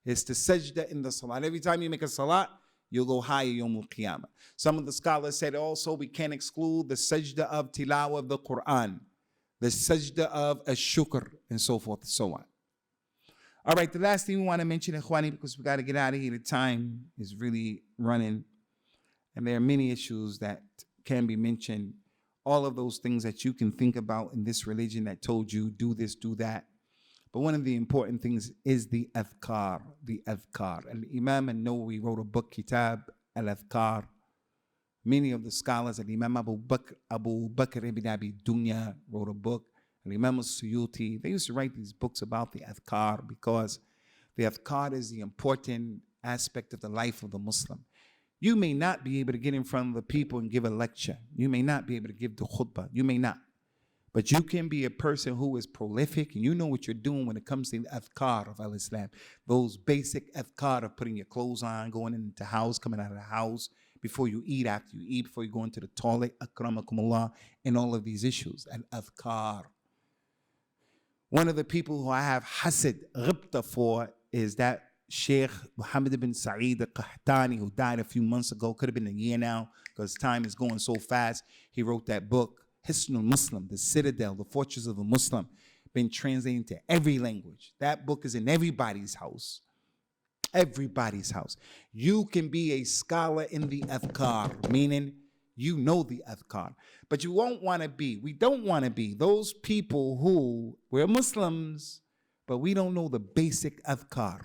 It's the sajda in the salat. Every time you make a salat, you'll go higher Yawm al-Qiyamah. Some of the scholars said also we can't exclude the sajda of tilawah of the Quran, the sajda of ash-shukr, and so forth and so on. All right, the last thing we want to mention, Ikhwani, because we got to get out of here. The time is really running. And there are many issues that can be mentioned. All of those things that you can think about in this religion that told you do this, do that. But one of the important things is the adhkar, the adhkar. And Imam al-Nawawi wrote a book, Kitab al-Adhkar. Many of the scholars, Imam Abu Bakr ibn Abi Dunya wrote a book, and Imam al-Suyuti, they used to write these books about the adhkar because the adhkar is the important aspect of the life of the Muslim. You may not be able to get in front of the people and give a lecture. You may not be able to give the khutbah. You may not. But you can be a person who is prolific and you know what you're doing when it comes to the adhkar of al-Islam. Those basic adhkar of putting your clothes on, going into the house, coming out of the house, before you eat, after you eat, before you go into the toilet, akramakumullah, and all of these issues, al-adhkar. One of the people who I have hasad, ghibta for is that Shaikh Muhammad ibn Sa'id al-Qahtani, who died a few months ago, could have been a year now because time is going so fast. He wrote that book, Hisnul Muslim, the Citadel, the Fortress of the Muslim, been translated into every language. That book is in everybody's house. Everybody's house. You can be a scholar in the adhkar, meaning you know the adhkar. But you won't want to be, we don't want to be those people who, we're Muslims, but we don't know the basic adhkar.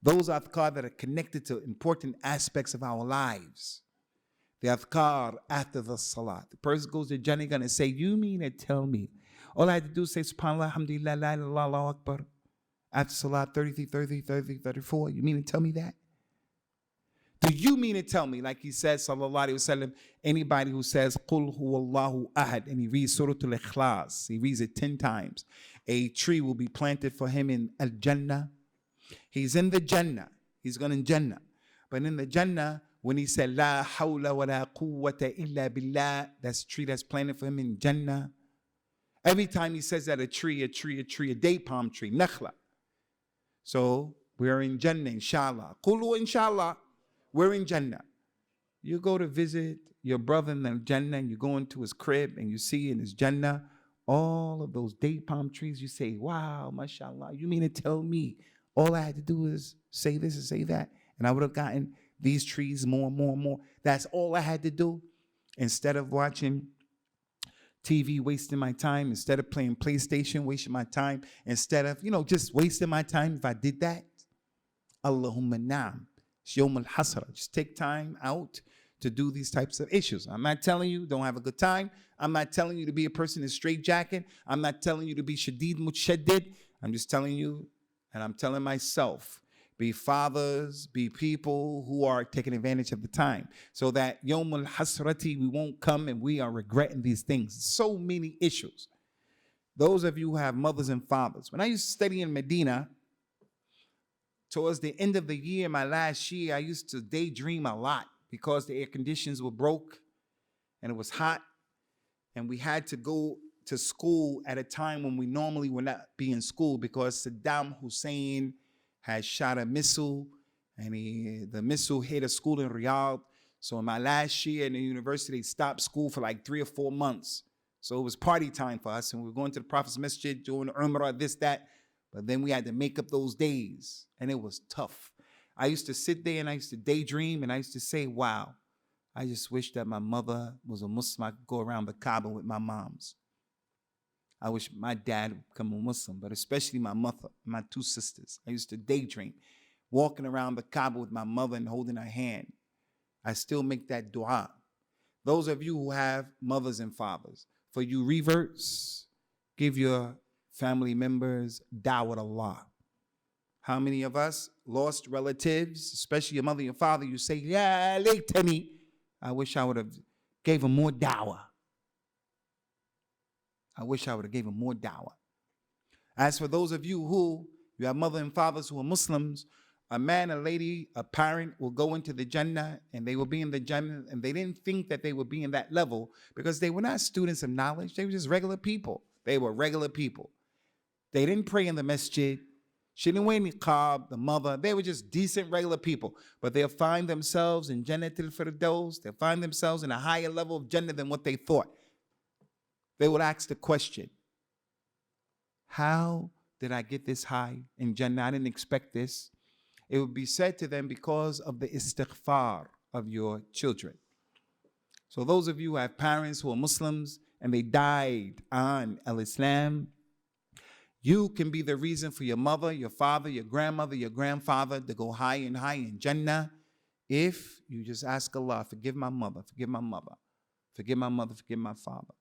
Those adhkar that are connected to important aspects of our lives. The adhkar after the salat. The person goes to Jannah going to say, you mean to tell me, all I had to do is say, subhanallah, alhamdulillah, la ilaha illallah, Allahu Akbar. After salat 33, 30, 30, 34. You mean to tell me that? Do you mean to tell me, like he says, sallallahu alayhi wa sallam, anybody who says, Qul huwallahu ahad, and he reads Surah Al-Ikhlas, he reads it 10 times, a tree will be planted for him in Al-Jannah. He's in the Jannah. He's going in Jannah. But in the Jannah, when he said, La hawla wa la quwwata illa billah, that's a tree that's planted for him in Jannah. Every time he says that, a date palm tree, nakhla. So we're in Jannah, inshallah. Qulu inshallah. We're in Jannah. You go to visit your brother in the Jannah and you go into his crib and you see in his Jannah all of those date palm trees. You say, wow, mashallah. You mean to tell me all I had to do is say this and say that, and I would have gotten these trees more and more and more? That's all I had to do? Instead of watching TV, wasting my time, instead of playing PlayStation, wasting my time, instead of, just wasting my time if I did that. Allahumma na'am. It's Yawm al-Hasra. Just take time out to do these types of issues. I'm not telling you don't have a good time. I'm not telling you to be a person in straitjacket. I'm not telling you to be shadid mutshaddid. I'm just telling you, and I'm telling myself, be fathers, be people who are taking advantage of the time, so that Yawm al-Hasrati, we won't come and we are regretting these things. So many issues. Those of you who have mothers and fathers, when I used to study in Medina, towards the end of the year, my last year, I used to daydream a lot because the air conditions were broke and it was hot, and we had to go to school at a time when we normally would not be in school because Saddam Hussein had shot a missile, and the missile hit a school in Riyadh. So in my last year in the university, they stopped school for like 3 or 4 months. So it was party time for us, and we were going to the Prophet's Masjid, doing Umrah, this, that. But then we had to make up those days, and it was tough. I used to sit there and I used to daydream, and I used to say, wow, I just wish that my mother was a Muslim. I could go around the Kaaba with my moms. I wish my dad would become a Muslim, but especially my mother, my 2 sisters. I used to daydream, walking around the Kaaba with my mother and holding her hand. I still make that dua. Those of you who have mothers and fathers, for you reverts, give your family members da'wat Allah. How many of us lost relatives, especially your mother and your father, you say, Ya laytani, I wish I would have gave them more da'wah. I wish I would have gave them more da'wah. As for those of you who, you have mother and fathers who are Muslims, a man, a lady, a parent will go into the Jannah, and they will be in the Jannah, and they didn't think that they would be in that level because they were not students of knowledge. They were just regular people. They were regular people. They didn't pray in the masjid. She didn't wear niqab, the mother. They were just decent, regular people. But they'll find themselves in Jannatul Firdaus. They'll find themselves in a higher level of Jannah than what they thought. They would ask the question, how did I get this high in Jannah? I didn't expect this. It would be said to them, because of the istighfar of your children. So those of you who have parents who are Muslims and they died on al-Islam, you can be the reason for your mother, your father, your grandmother, your grandfather to go high and high in Jannah if you just ask Allah, forgive my mother, forgive my mother, forgive my mother, forgive my father.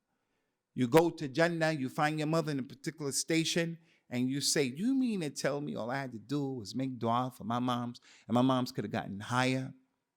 You go to Jannah, you find your mother in a particular station, and you say, you mean to tell me all I had to do was make dua for my moms, and my moms could have gotten higher?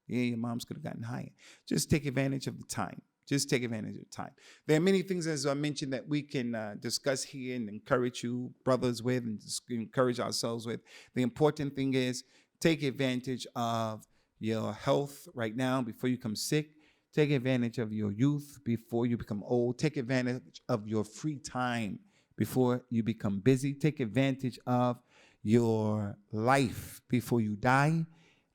Yeah, your moms could have gotten higher. Just take advantage of the time. Just take advantage of the time. There are many things, as I mentioned, that we can discuss here and encourage you brothers with and encourage ourselves with. The important thing is take advantage of your health right now before you become sick. Take advantage of your youth before you become old. Take advantage of your free time before you become busy. Take advantage of your life before you die.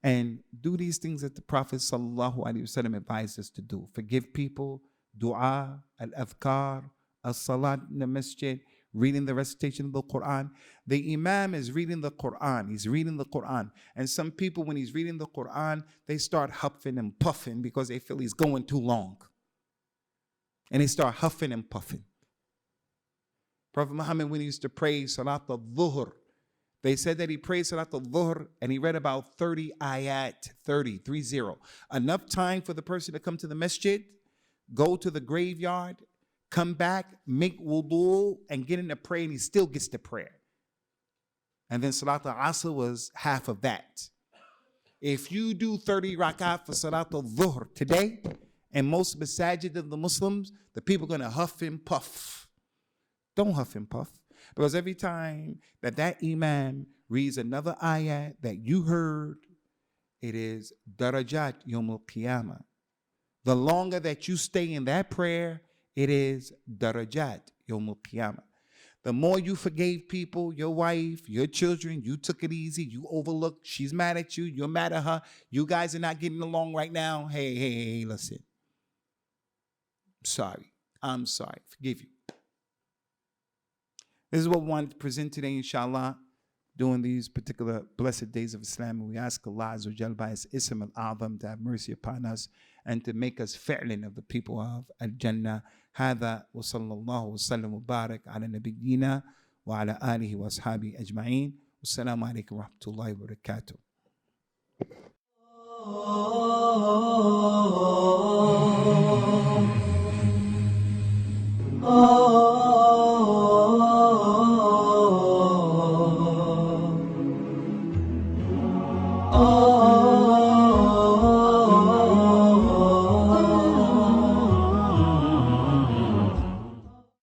And do these things that the Prophet ﷺ advised us to do. Forgive people, dua, al-adhkar, as-salat in the masjid, reading the recitation of the Quran. The Imam is reading the Quran. He's reading the Quran. And some people, when he's reading the Quran, they start huffing and puffing because they feel he's going too long. And they start huffing and puffing. Prophet Muhammad, when he used to pray Salat al-Dhuhr, they said that he prayed Salat al-Dhuhr and he read about 30 ayat, 30. Enough time for the person to come to the masjid, go to the graveyard, come back, make wudu, and get into prayer, and he still gets to prayer. And then Salat al-Asr was half of that. If you do 30 rak'at for Salat al-Dhuhr today, and most masajid of the Muslims, the people are going to huff and puff. Don't huff and puff. Because every time that Imam reads another ayat that you heard, it is darajat yawm al-qiyamah. The longer that you stay in that prayer, it is darajat yawm al-qiyamah. The more you forgave people, your wife, your children, you took it easy, you overlooked, she's mad at you, you're mad at her, you guys are not getting along right now. Hey, listen. I'm sorry, forgive you. This is what we wanted to present today, inshallah, during these particular blessed days of Islam. And we ask Allah Azza wa Jal by His Ism al-A'zam to have mercy upon us and to make us fi'lin of the people of Al-Jannah. هذا وصلى الله وسلم وبارك على نبينا وعلى آله وأصحابه أجمعين. والسلام عليكم ورحمة الله وبركاته.